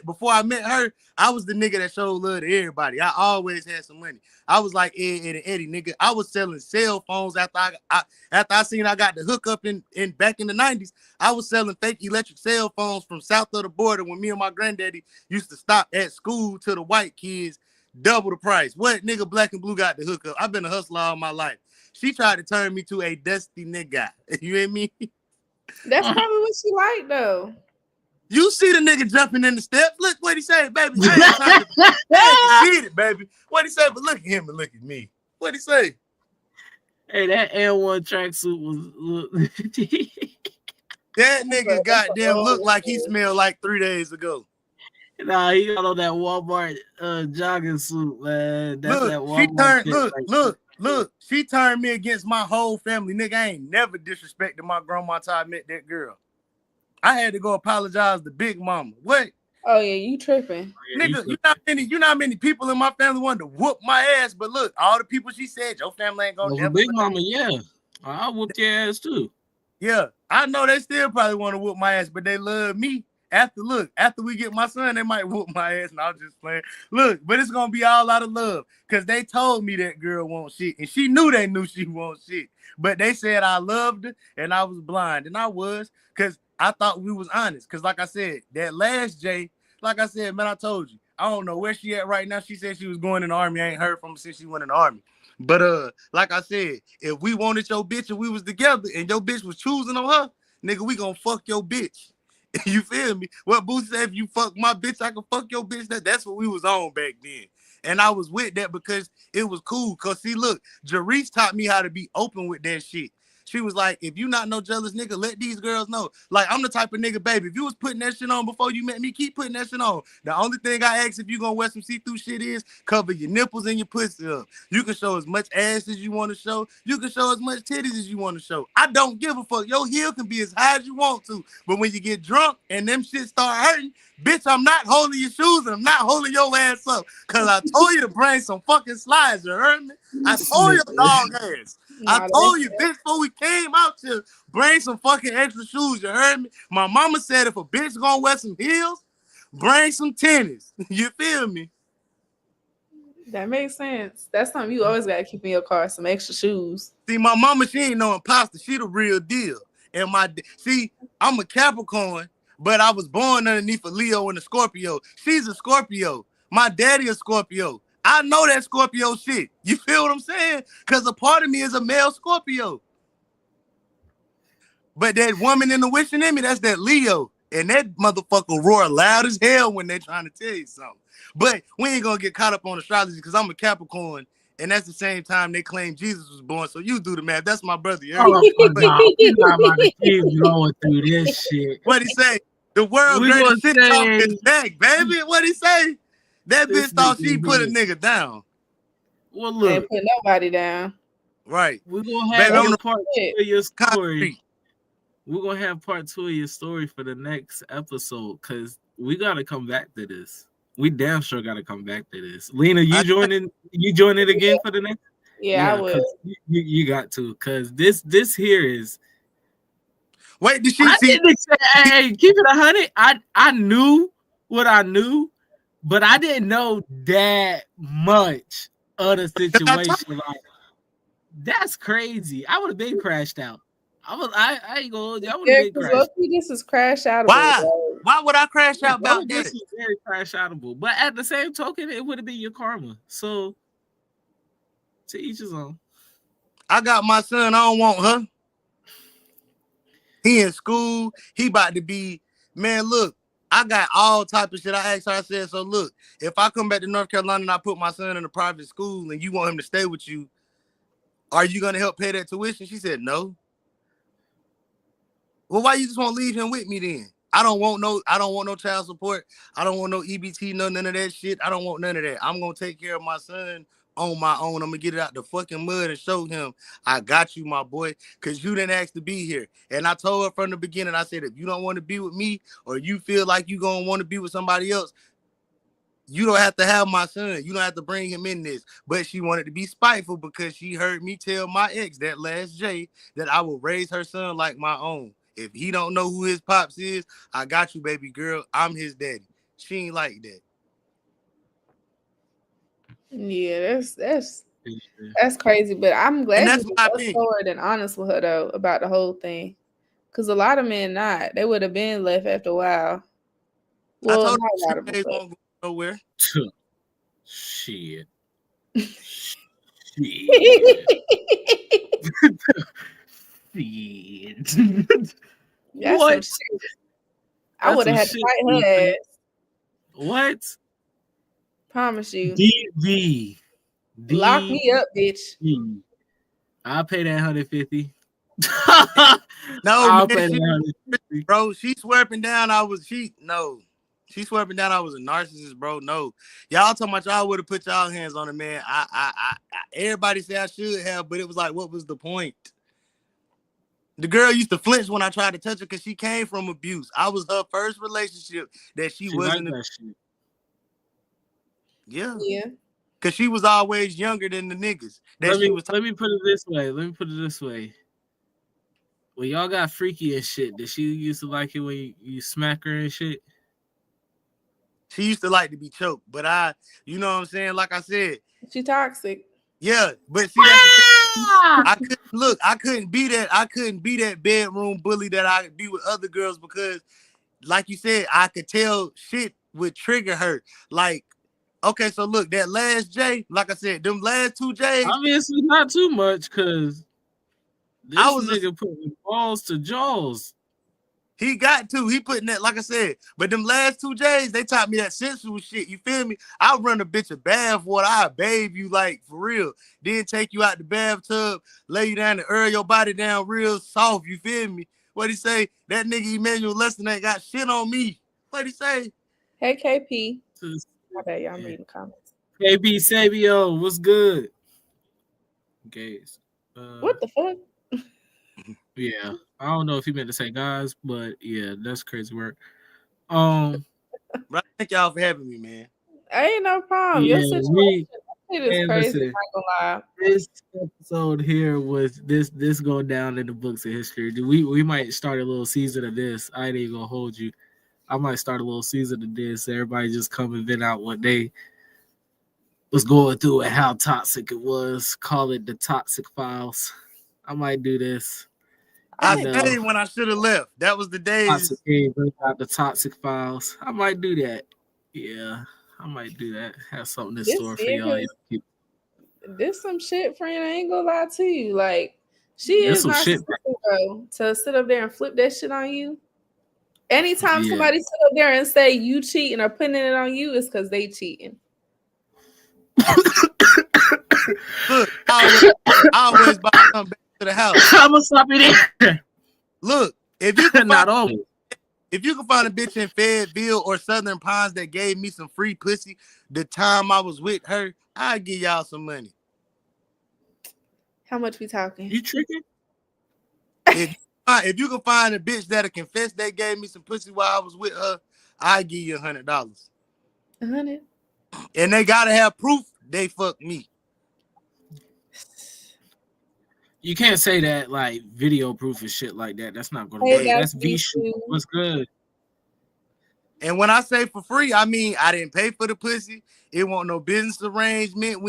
before I met her, I was the nigga that showed love to everybody. I always had some money. I was like Ed and Eddie, nigga. I was selling cell phones after I seen I got the hookup in back in the 90s. I was selling fake electric cell phones from south of the border when me and my granddaddy used to stop at school to the white kids, double the price. What nigga Black and Blue got the hookup? I've been a hustler all my life. She tried to turn me to a dusty nigga. You hear me? That's probably what she like, though. You see the nigga jumping in the steps. Look what he said, baby. I ain't trying to see it, baby. What he said, but look at him and look at me. What he say? Hey, that L1 tracksuit was that nigga goddamn looked like he smelled like 3 days ago. Nah, he got on that Walmart jogging suit, man. That's look, that Walmart. Look, she turned me against my whole family. Nigga, I ain't never disrespected my grandma till I met that girl. I had to go apologize to Big Mama. What? Oh yeah, you tripping. Nigga, you know how many people in my family wanted to whoop my ass, but look, all the people she said, your family ain't gonna never. Big Mama, yeah. I'll whoop your ass too. Yeah, I know they still probably want to whoop my ass, but they love me. After we get my son, they might whoop my ass, and I was just playing. Look, but it's gonna be all out of love, because they told me that girl won't shit, and she knew she won't shit. But they said I loved her, and I was blind, and I was, because I thought we was honest. Because like I said, that last J, like I said, man, I told you, I don't know where she at right now. She said she was going in the army. I ain't heard from her since she went in the army. But like I said, if we wanted your bitch and we was together, and your bitch was choosing on her, nigga, we gonna fuck your bitch. You feel me? What Boosie said, if you fuck my bitch, I can fuck your bitch. That's what we was on back then. And I was with that because it was cool. Cause see, look, Jerice taught me how to be open with that shit. She was like, if you not no jealous nigga, let these girls know. Like, I'm the type of nigga, baby, if you was putting that shit on before you met me, keep putting that shit on. The only thing I ask if you gonna wear some see-through shit is cover your nipples and your pussy up. You can show as much ass as you want to show. You can show as much titties as you want to show. I don't give a fuck. Your heel can be as high as you want to. But when you get drunk and them shit start hurting, bitch, I'm not holding your shoes and I'm not holding your ass up. Cause I told you to bring some fucking slides, you heard me? I told you dog ass. I told you, bitch, before we came out here, bring some fucking extra shoes, you heard me? My mama said if a bitch gonna wear some heels, bring some tennis. You feel me? That makes sense. That's something you always gotta keep in your car, some extra shoes. See, my mama, she ain't no imposter. She the real deal. And I'm a Capricorn, but I was born underneath a Leo and a Scorpio. She's a Scorpio. My daddy a Scorpio. I know that Scorpio shit. You feel what I'm saying? Because a part of me is a male Scorpio. But that woman in the wishing in me, that's that Leo. And that motherfucker roar loud as hell when they're trying to tell you something. But we ain't going to get caught up on astrology because I'm a Capricorn. And that's the same time they claim Jesus was born. So you do the math. That's my brother. Oh, no. He's not about to keep going through this shit. What'd he say? The world's greatest shit talk is back, baby. What'd he say? That bitch thought she put a nigga down. Well, look. Ain't put nobody down. Right. We're going to have part 2 of your story. We're going to have part 2 of your story for the next episode because we got to come back to this. We damn sure got to come back to this. Lena, you joining again for the next? Yeah, I would. You got to because this here is. Wait, did she see? Hey, keep it 100. I knew what I knew. But I didn't know that much of the situation. Like, that's crazy. I would have been crashed out. I ain't gonna. I would have been crashed. This is crash outable. Why would I crash out about this? This is very crash outable. But at the same token, it would have been your karma. So to each his own. I got my son. I don't want her. He in school. He about to be, man, look. I got all type of shit. I asked her, I said, so look, if I come back to North Carolina and I put my son in a private school and you want him to stay with you, are you going to help pay that tuition? She said, no. Well, why you just want to leave him with me then? I don't want no child support. I don't want no EBT, none of that shit. I don't want none of that. I'm going to take care of my son on my own. I'm going to get it out the fucking mud and show him I got you, my boy, because you didn't ask to be here. And I told her from the beginning, I said, if you don't want to be with me or you feel like you're going to want to be with somebody else, you don't have to have my son. You don't have to bring him in this. But she wanted to be spiteful because she heard me tell my ex, that last J, that I will raise her son like my own. If he don't know who his pops is, I got you, baby girl. I'm his daddy. She ain't like that. Yeah, that's crazy. But I'm glad that's you my were opinion. forward and honest with her though about the whole thing. Because a lot of men not. They would have been left after a while. Well, I told not a lot her of them. she won't go nowhere. Shit. Shit. That's what? some shit. I would have had to fight her ass. What? Promise you. DV. Lock me up, bitch. I'll pay that 150. No, I'll man, pay that 150. Bro, she swerving down. She swerving down. I was a narcissist, bro. No, y'all talking about y'all would have put y'all hands on it, man. I everybody said I should have, but it was like, what was the point? The girl used to flinch when I tried to touch her because she came from abuse. I was her first relationship that she wasn't. That shit. Yeah. Yeah. Because she was always younger than the niggas. Let me put it this way. When y'all got freaky and shit, did she used to like it when you smack her and shit? She used to like to be choked, but you know what I'm saying? Like I said. She toxic. Yeah, but see, that's the thing. I couldn't be that bedroom bully that I could be with other girls because, like you said, I could tell shit would trigger her. Like, okay, so look, that last J, like I said, them last 2 J's. Obviously not too much, because this nigga putting balls to jaws. He got to. He putting that, like I said. But them last 2 J's, they taught me that sensual shit. You feel me? I'll run a bitch a bath water. I'll bathe you like for real. Then take you out the bathtub, lay you down and earl your body down real soft. You feel me? What he say? That nigga Emmanuel Lesson ain't got shit on me. What he say? Hey, KP. My bad, y'all. I'm reading comments. KB Sabio, what's good? Gays. What the fuck? Yeah, I don't know if he meant to say guys, but yeah, that's crazy work. Thank y'all for having me, man. Ain't no problem. Your situation is crazy. I'm not gonna lie. This episode here was this going down in the books of history. We might start a little season of this. I ain't even gonna hold you. I might start a little season of this. Everybody just come and vent out what they was going through and how toxic it was. Call it the Toxic Files. I might do this. I stayed when I should have left. That was the days. Bring out the Toxic Files. I might do that. Yeah, I might do that. Have something in store for y'all. This some shit, friend. I ain't gonna lie to you. Like, she is not bro, to sit up there and flip that shit on you. Anytime somebody sit up there and say you cheating or putting it on you, it's because they cheating. Look, I always buy something back to the house. I'm gonna stop you there. Look, if you can not always. If you can find a bitch in Fayetteville or Southern Pines that gave me some free pussy the time I was with her, I'll give y'all some money. How much we talking? You tricking? If you can find a bitch that'll confess they gave me some pussy while I was with her, I'll give you $100. $100? And they gotta have proof they fucked me. You can't say that like video proof and shit like that. That's not gonna work. That's V-shoot. What's good? And when I say for free, I mean I didn't pay for the pussy. It wasn't no business arrangement.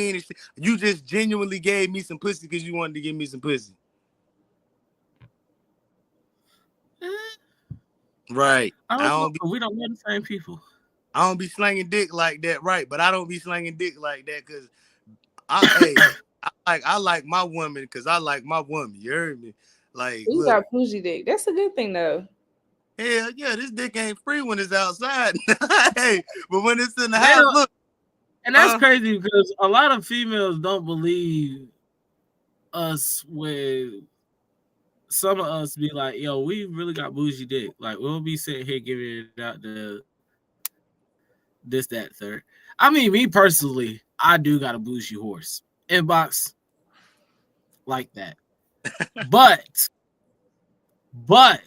You just genuinely gave me some pussy because you wanted to give me some pussy. Right. We don't know the same people. I don't be slanging dick like that, right? But I don't be slanging dick like that because I like my woman because I like my woman. You heard me? Like, you got bougie dick. That's a good thing though. Hell yeah, this dick ain't free when it's outside. Hey, but when it's in the house, look. And that's crazy because a lot of females don't believe us with some of us be like, yo, we really got bougie dick. Like, we'll be sitting here giving it out to this, that, third. I mean, me personally, I do got a bougie horse. Inbox like that. But on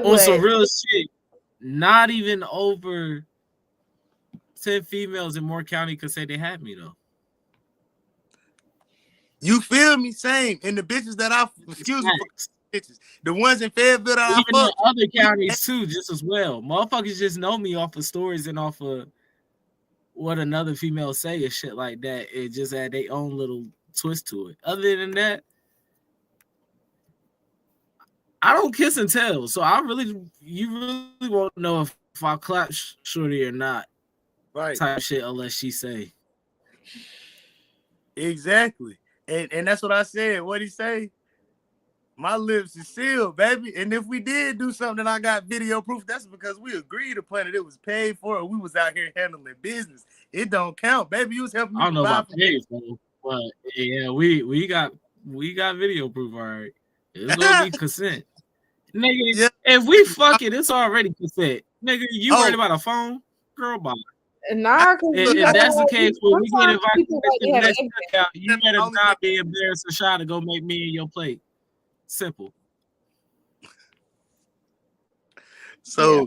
what? Some real shit, not even over 10 females in Moore County could say they had me though. You feel me? Same. And the bitches that bitches. The ones in Fayetteville that I Even in fuck. other counties too, just as well. Motherfuckers just know me off of stories and off of what another female say and shit like that. It just had their own little twist to it. Other than that, I don't kiss and tell. So you really won't know if I clap shorty or not. Right. Type shit unless she say. Exactly. And that's what I said. What'd he say? My lips is sealed, baby. And if we did do something and I got video proof, that's because we agreed upon it. It was paid for, and we was out here handling business. It don't count, baby. You was helping me. I don't know about paid for, but yeah, we got video proof. All right, it's gonna be consent, nigga. Yeah. If we fuck it, it's already consent, nigga. You worried about a phone, girl? Bye. Nah, if that's the case, when we get invited to the next cookout, you better not be embarrassed or shy to go make me in your plate. Simple. So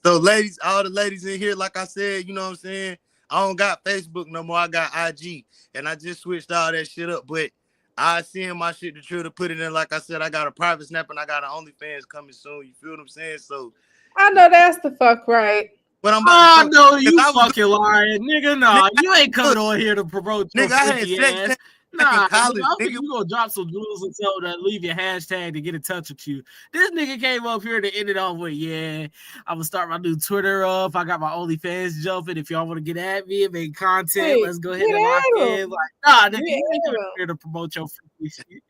ladies, all the ladies in here, like I said, you know what I'm saying? I don't got Facebook no more. I got IG, and I just switched all that shit up. But I send my shit to Trill to put it in. Like I said, I got a private snap and I got an OnlyFans coming soon. You feel what I'm saying? So I know that's the fuck right. But I'm about no, you fucking lying, nigga. Nah, you ain't coming on here to promote your freaky ass. Nah, college, nigga, you gonna drop some jewels and tell them to leave your hashtag to get in touch with you. This nigga came up here to end it off with, yeah, I'm gonna start my new Twitter up. I got my OnlyFans jumping. If y'all want to get at me and make content, let's go ahead and lock in. Like, nah, nigga, you ain't coming here to promote your freaky shit.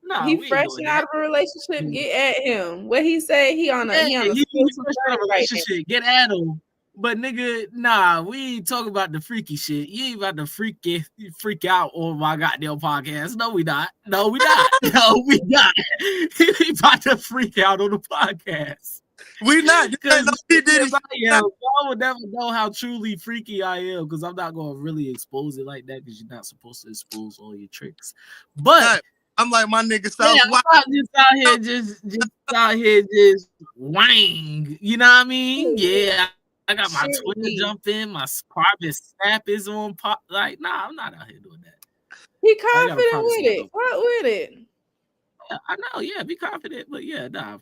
Nah, he fresh out of a relationship. Get at him. What he say? He on a relationship. Get at him. But nigga, nah, we ain't talking about the freaky shit. You ain't about to freak out on my goddamn podcast. No, we not. No, we not. No, we not. He ain't about to freak out on the podcast. We not. Because I would never know how truly freaky I am because I'm not going to really expose it like that because you're not supposed to expose all your tricks. But I'm like my nigga South. Yeah, I'm just out here just wang. You know what I mean? Yeah. I got my Twitter jump in, my private snap is on pop. Like, nah, I'm not out here doing that. He confident with it. What with it? Yeah, I know, yeah, be confident, but yeah, nah.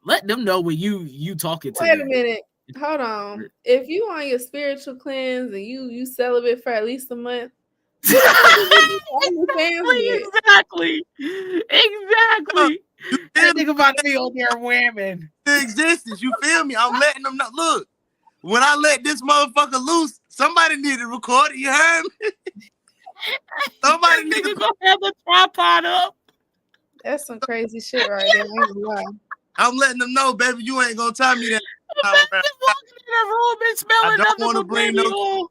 Let them know when you talking to them. Wait a minute. Hold on. If you on your spiritual cleanse and you celibate for at least a month, exactly. That nigga about to be on there women. The existence, you feel me? I'm letting them know. Look. When I let this motherfucker loose, somebody need to record it. You heard me? Somebody need to go have a tripod up. That's some crazy shit right there. I'm letting them know, baby, you ain't gonna tell me that. I don't want to bring no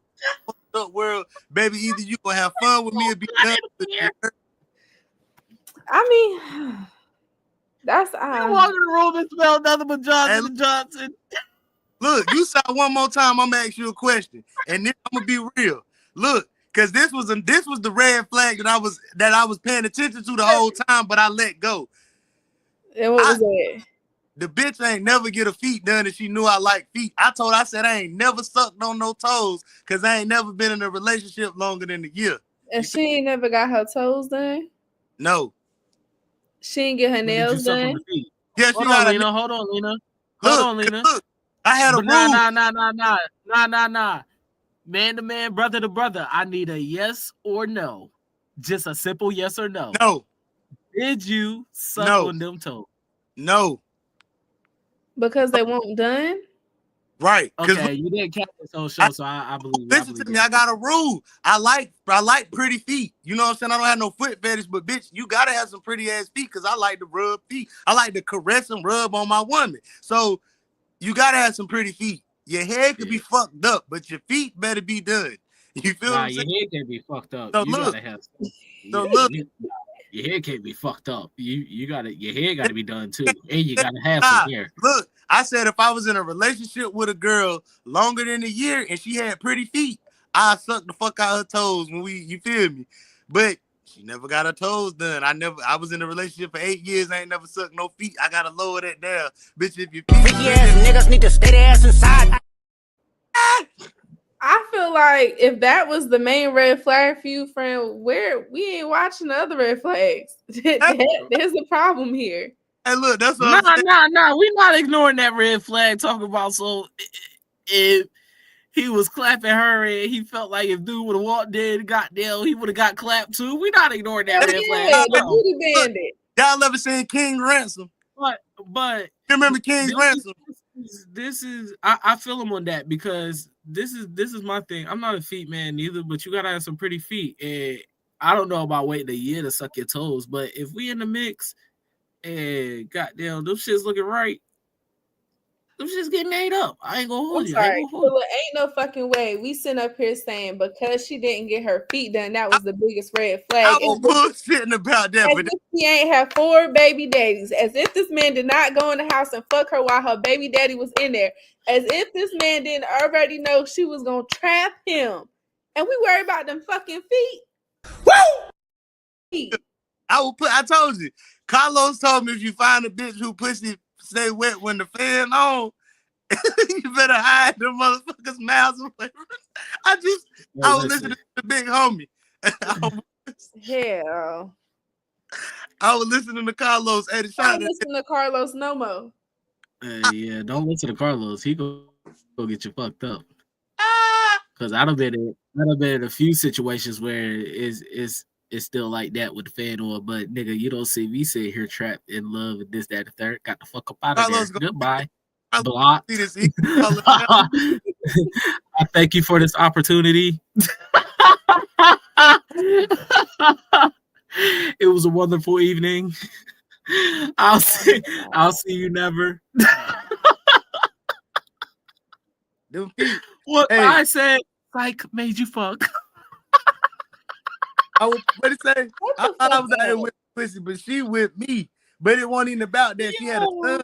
up world, baby. Either you gonna have fun with me or be done with me. I mean, that's I walk in the room and smell nothing but Johnson and Johnson. Look, you saw one more time. I'm gonna ask you a question, and then I'm gonna be real. Look, because this was the red flag that I was paying attention to the whole time, but I let go. And what was that? The bitch ain't never get her feet done, and she knew I like feet. I said I ain't never sucked on no toes because I ain't never been in a relationship longer than a year. And she ain't never got her toes done. No, she ain't get her nails done. Yeah, hold on, Lena. Hold on, Lena. Hold on, Lena. Look, I had a rule. Nah. Man to man, brother to brother. I need a yes or no. Just a simple yes or no. No. Did you suck on them toes? No. Because they won't done? Right. Okay, you didn't catch this whole show, so I believe. Listen to me, I got a rule. I like pretty feet. You know what I'm saying? I don't have no foot fetish, but bitch, you gotta have some pretty ass feet because I like to rub feet. I like to caress and rub on my woman. So you gotta have some pretty feet. Your head could be fucked up, but your feet better be done. You feel what I'm saying? Your head can't be fucked up. So you look, gotta have some. Look. Your hair can't be fucked up. Your hair gotta be done too. And you gotta have some hair. Look, I said if I was in a relationship with a girl longer than a year and she had pretty feet, I'd suck the fuck out her toes when you feel me? But she never got her toes done. I was in a relationship for 8 years. I ain't never sucked no feet. I gotta lower that down. Bitch, if your feet freaky ass niggas need to stay their ass inside. I feel feel like if that was the main red flag for you, friend, we ain't watching the other red flags. There's a problem here. Hey, look, that's what I'm saying. Nah. We're not ignoring that red flag. Talking about so if he was clapping her and he felt like if dude would have walked in, goddamn, he would have got clapped too. We're not ignoring that red flag. The booty bandit. Y'all ever seen King Ransom? But you remember King's Ransom? This is I feel him on that because this is my thing. I'm not a feet man neither, but you gotta have some pretty feet. And I don't know about waiting a year to suck your toes, but if we in the mix and goddamn, those shit's looking right. Them shit's getting ate up. I ain't gonna hold you. Ain't no fucking way. We sitting up here saying because she didn't get her feet done, that was the biggest red flag. I was bullshitting about that. As if he ain't have 4 baby daddies. As if this man did not go in the house and fuck her while her baby daddy was in there. As if this man didn't already know she was gonna trap him. And we worry about them fucking feet. Woo! I told you. Carlos told me if you find a bitch who pussy stay wet when the fan on, you better hide the motherfuckers' mouths. I was listening to the big homie. Hell. I was listening to Carlos. I don't listen to Carlos no more. Yeah, don't listen to Carlos. He go get you fucked up. Because I've been in a few situations where it's still like that with the fan on, but nigga, you don't see me sit here trapped in love and this, that, and the third. Got the fuck up out of there. Goodbye. Block. I thank you for this opportunity. It was a wonderful evening. I'll see you never. What I said, like, made you fuck. I thought I was out here with pussy, but she with me. But it wasn't even about that. She had a son.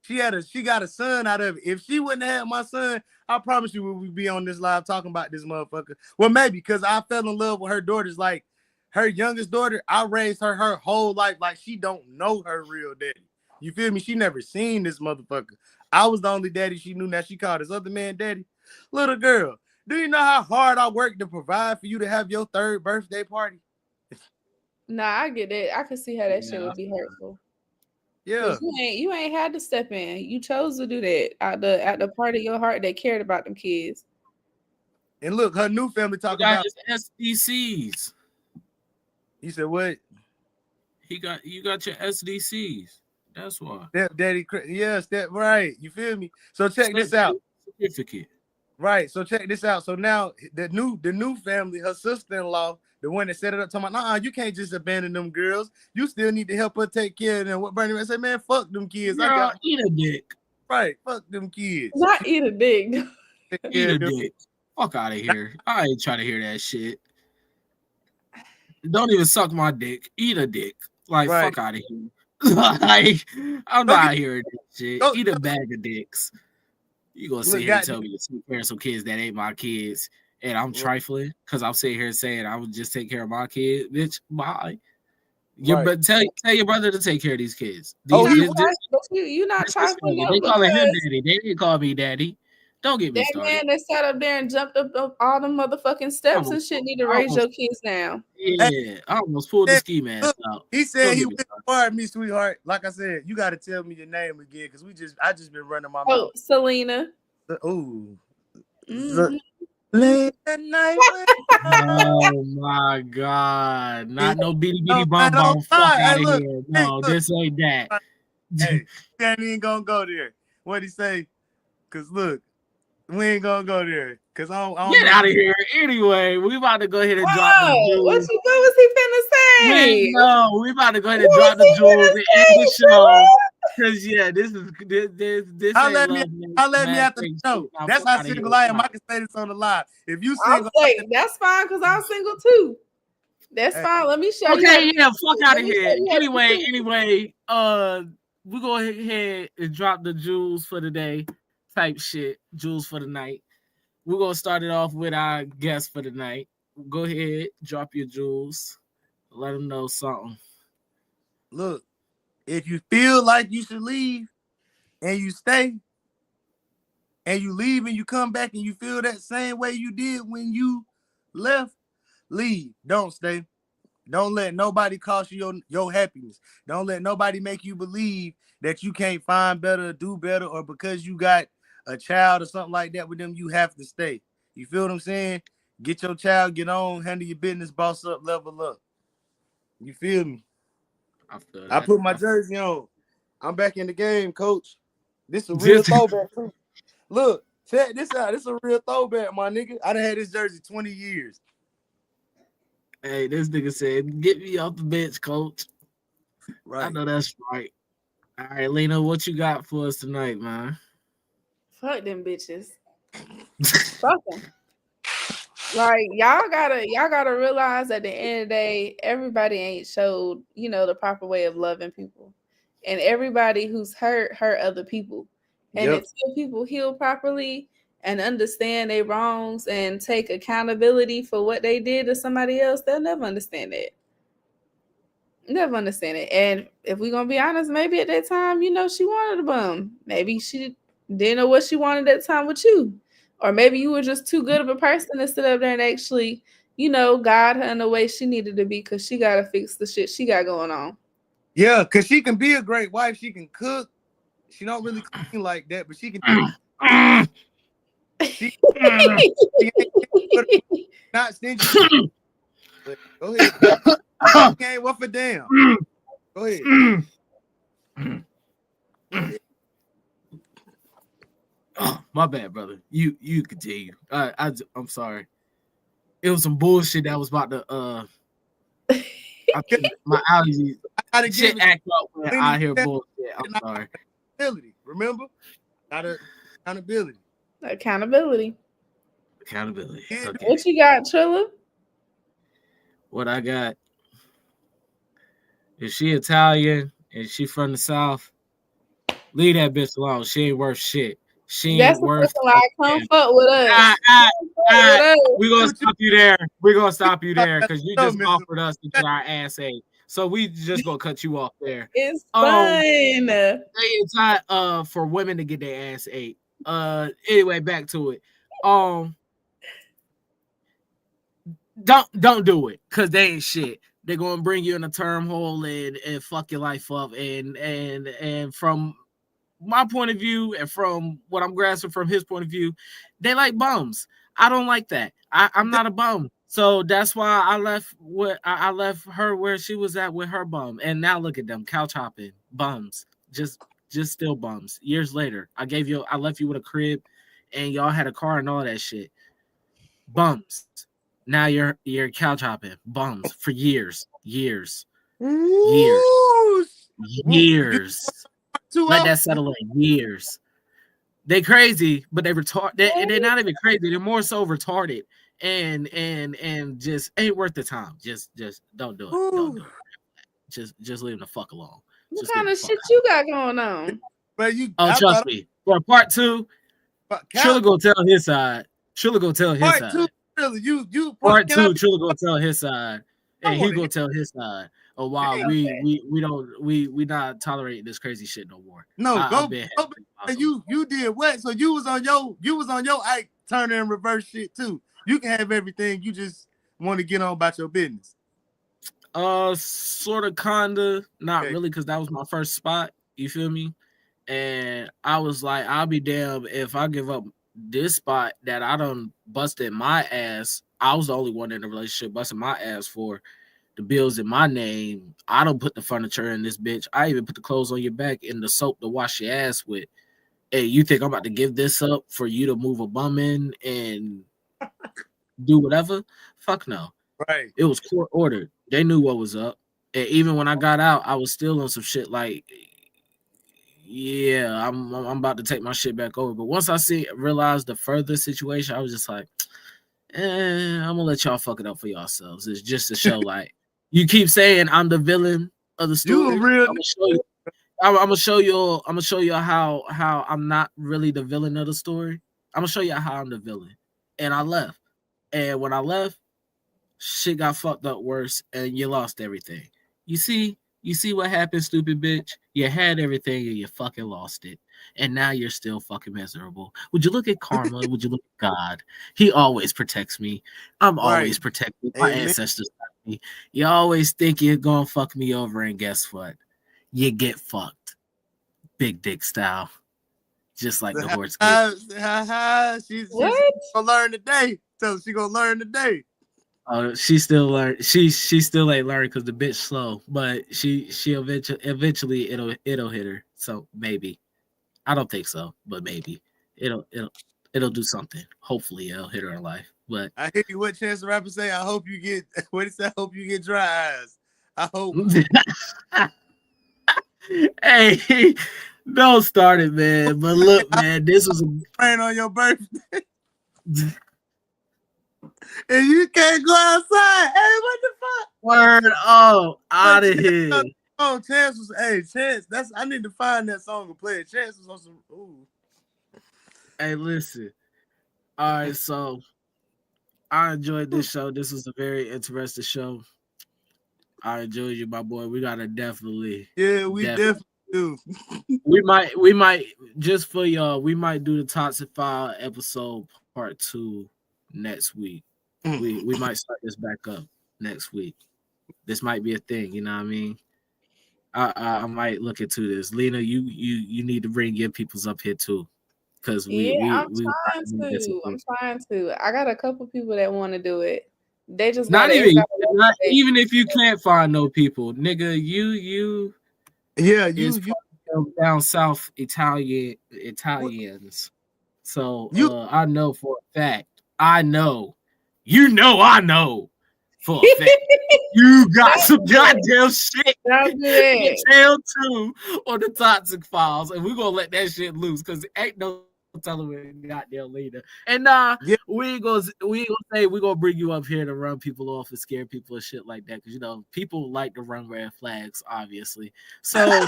She got a son out of it. If she wouldn't have had my son, I promise you we would be on this live talking about this motherfucker. Well, maybe because I fell in love with her daughters. Like her youngest daughter, I raised her whole life like she don't know her real daddy. You feel me? She never seen this motherfucker. I was the only daddy she knew. Now she called this other man daddy. Little girl, do you know how hard I worked to provide for you to have your 3rd birthday party? Nah, I get it. I can see how that shit would be hurtful. Yeah, you ain't had to step in. You chose to do that at the part of your heart that cared about them kids. And look, her new family talking about SDCs. You said what? You got your SDCs. That's why. Daddy, yes, that right. You feel me? So check this out. Certificate. Right. So check this out. So now the new family, her sister-in-law, the one that set it up, talking about, nah, you can't just abandon them girls. You still need to help her take care of them. What Bernie said, man, fuck them kids. Girl, eat a dick. Right. Fuck them kids. Not eat a dick. Eat a dick. Fuck out of here. I ain't trying to hear that shit. Don't even suck my dick. Eat a dick. Like, fuck out of here. Like, I'm not hearing that shit. Eat a bag of dicks. You gonna sit here and tell me to take care of some kids that ain't my kids, and I'm trifling because I'm sitting here saying I would just take care of my kids, bitch. Bye. But tell your brother to take care of these kids. You not trifling. They calling him daddy. They didn't call me daddy. Don't get me started. That man that sat up there and jumped up all the motherfucking steps and shit need to raise your kids now. Yeah, I almost pulled the ski mask out. He said he inspired me, sweetheart. Like I said, you got to tell me your name again because I just been running my mouth. Oh, Selena. Late at night. Oh my God! Not no bitty bitty bum bum. Fuck out of here! No, this ain't that. Hey, we ain't even gonna go there. What he say? Cause look. We ain't gonna go there because I don't get out of here. Anyway, we about to go ahead and drop the jewels. What was he finna say? No, we about to go ahead and drop the jewels and end the show. Because this I'll let me after the show. That's how single I am. I can say this on the live. If you single, that's fine because I'm single too. That's fine. Let me show you. Okay, yeah, fuck out of here. Anyway, we go ahead and drop the jewels for the day. Type shit, jewels for the night. We're gonna start it off with our guest for the night. Go ahead, drop your jewels. Let them know something. Look, if you feel like you should leave and you stay, and you leave and you come back and you feel that same way you did when you left, leave. Don't stay. Don't let nobody cost you your happiness. Don't let nobody make you believe that you can't find better, do better, or because you got a child or something like that with them, you have to stay. You feel what I'm saying? Get your child, get on, handle your business, boss up, level up. You feel me? I feel that. I put my jersey on. I'm back in the game, coach. This is a real throwback. Look, check this out. This is a real throwback, my nigga. I done had this jersey 20 years. Hey, this nigga said, "Get me off the bench, coach." Right. I know that's right. All right, Lena, what you got for us tonight, man? Fuck them bitches. Fuck them. Like y'all gotta realize at the end of the day, everybody ain't showed, the proper way of loving people. And everybody who's hurt other people. And until people heal properly and understand their wrongs and take accountability for what they did to somebody else, they'll never understand it. Never understand it. And if we're gonna be honest, maybe at that time, she wanted a bum. Maybe she didn't know what she wanted at that time with you. Or maybe you were just too good of a person to sit up there and actually, guide her in the way she needed to be, because she gotta fix the shit she got going on. Yeah, because she can be a great wife. She can cook. She don't really clean like that, but she can she ain't not stingy. But go ahead. Okay, what for damn? Go ahead. Oh, my bad, brother. You continue. I'm sorry. It was some bullshit that was about to I think my allergies shit act up when I hear bullshit. I'm sorry. Accountability, remember? Not accountability. Accountability. Okay. What you got, Trilla? What I got? If she Italian and she from the South, leave that bitch alone. She ain't worth shit. She ain't worth. Come fuck with us. We're gonna stop you there. We're gonna stop you there because you just offered us to get our ass ate. So we just gonna cut you off there. It's fun. It's not for women to get their ass ate. Anyway, back to it. Don't do it, because they ain't shit. They're gonna bring you in a turmoil and fuck your life up. And from my point of view, and from what I'm grasping from his point of view, they like bums. I don't like that. I'm not a bum. So that's why I left her where she was at with her bum. And now look at them, couch hopping, bums. Just still bums. Years later, I left you with a crib and y'all had a car and all that shit. Bums. Now you're couch hopping, bums for years. Let that settle in. Years. They crazy, but they retarded. They're not even crazy. They're more so retarded, and just ain't worth the time. Just don't do it. Don't do it. Just leave them the fuck alone. What kind of shit you got going on? But trust me. For part 2, Trilla gonna tell his side. Trilla gonna tell his side. Really, you part 2, Trilla gonna tell his side, and he gonna tell his side. Oh wow, we not tolerating this crazy shit no more. No, you did what? So you was on your Ike Turner and reverse shit too. You can have everything. You just want to get on about your business. Sort of, kinda, not really, because that was my first spot. You feel me? And I was like, I'll be damned if I give up this spot that I done busted my ass. I was the only one in the relationship busting my ass for. The bills in my name. I don't put the furniture in this bitch. I even put the clothes on your back and the soap to wash your ass with. Hey, you think I'm about to give this up for you to move a bum in and do whatever? Fuck no. Right. It was court ordered. They knew what was up. And even when I got out, I was still on some shit like, yeah, I'm about to take my shit back over. But once I realized the further situation, I was just like, I'm gonna let y'all fuck it up for yourselves. It's just to show, like, you keep saying I'm the villain of the story. I'm gonna show you how I'm not really the villain of the story. I'm gonna show you how I'm the villain. And I left. And when I left, shit got fucked up worse, and you lost everything. You see what happened, stupid bitch? You had everything and you fucking lost it. and now you're still fucking miserable. Would you look at karma? Would you look at God? He always protects me. I'm always protected. My ancestors protect me. You always think you're gonna fuck me over, and guess what? You get fucked. Big dick style. Just like the horse gets. She's gonna learn today. So she gonna learn today. She still learn. She still ain't learned because the bitch slow, but she eventually it'll hit her. So maybe. I don't think so, but maybe it'll do something. Hopefully it'll hit her life. But I hear you. What Chance the Rapper say? I hope you get. What is that? I hope you get dry eyes. I hope. Hey, don't start it, man. But look, man, this was praying on your birthday. And you can't go outside. Hey, what the fuck? Word out of here. Oh, Chance was Chance. I need to find that song and play it. Chance was on some. Ooh. Hey, listen. All right, so I enjoyed this show. This was a very interesting show. I enjoyed you, my boy. We gotta definitely. Yeah, we definitely do. we might just for y'all. We might do the Toxic File episode part 2 next week. We might start this back up next week. This might be a thing. You know what I mean? I might look into this. Lena, you need to bring your peoples up here too, because I'm trying to. I got a couple people that want to do it. They just not even if you can't find no people, nigga. You down south Italians. So I know for a fact. I know for a fact. You got some goddamn shit. Tell too on the Toxic Files, and we're gonna let that shit loose because ain't no telling goddamn leader. And we ain't gonna say we're gonna bring you up here to run people off and scare people and shit like that, because people like to run red flags, obviously. So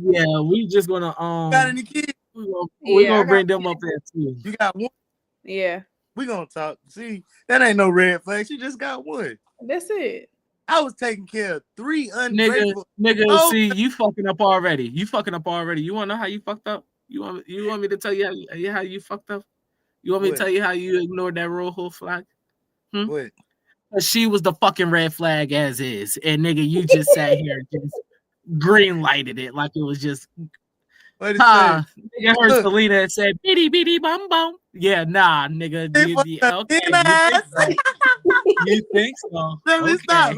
yeah, we just gonna got any kids? We're gonna bring them up there too. You got one? Yeah. We gonna talk. See, that ain't no red flag. She just got one. That's it. I was taking care of 3 ungrateful. Nigga, see, you fucking up already. You wanna know how you fucked up? You want me to tell you how you fucked up? You want me to tell you how you ignored that whole flag? What? She was the fucking red flag as is, and nigga, you just sat here and just green lighted it like it was just. Nigga heard Selena and said bitty bitty bum bum. Yeah, nah, nigga. You think so? Let me stop.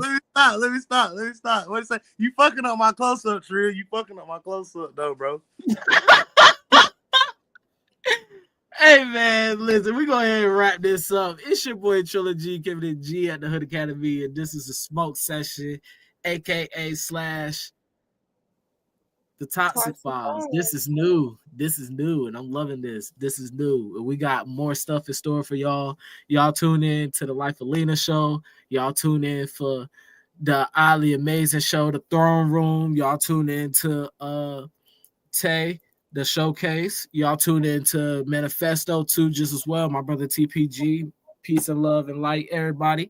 What is that? You fucking up my close up, Trill. You fucking up my close up, though, bro. Hey man, listen, we go ahead and wrap this up. It's your boy Trilogy, Kevin and G at the Hood Academy, and this is a smoke session, aka / the Toxic Files. This is new, and I'm loving this. This is new, and we got more stuff in store for y'all. Y'all tune in to the Life of Lena show. Y'all tune in for the Oddly Amazing show, The Throne Room. Y'all tune in to Tay, the Showcase. Y'all tune in to Manifesto too, just as well. My brother TPG. Peace and love and light, everybody.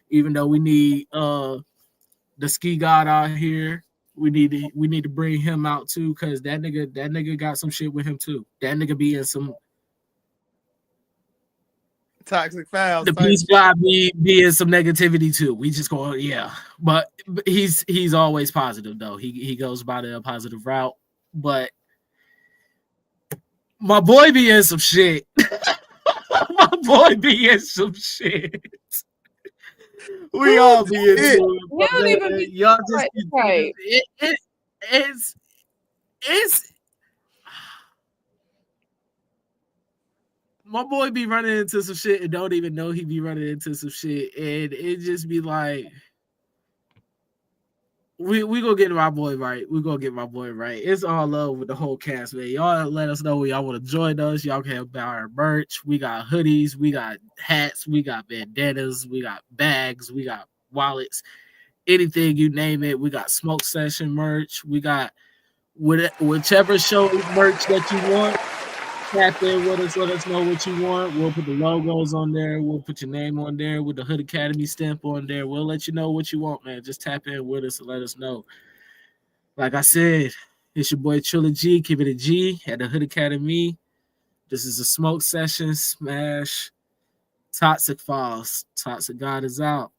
Even though we need the ski god out here. We need to bring him out too, because that nigga got some shit with him too. That nigga be in some Toxic Files. The peace God be in some negativity too. We just go, yeah. But he's always positive though. He goes by the positive route. But my boy be in some shit. My boy be in some shit. We all be in it. Y'all just right. It's my boy be running into some shit and don't even know he be running into some shit, and it just be like we gonna get my boy right. We gonna get my boy right. It's all love with the whole cast, man. Y'all let us know when y'all want to join us. Y'all can buy our merch. We got hoodies, we got hats, we got bandanas, we got bags, we got wallets, anything you name it. We got smoke session merch. We got whichever show merch that you want. Tap in with us. Let us know what you want. We'll put the logos on there. We'll put your name on there with the Hood Academy stamp on there. We'll let you know what you want, man. Just tap in with us and let us know. Like I said, It's your boy Trilla G. Keep it a G at the Hood Academy. This is a smoke session. Smash. Toxic Falls. Toxic God is out.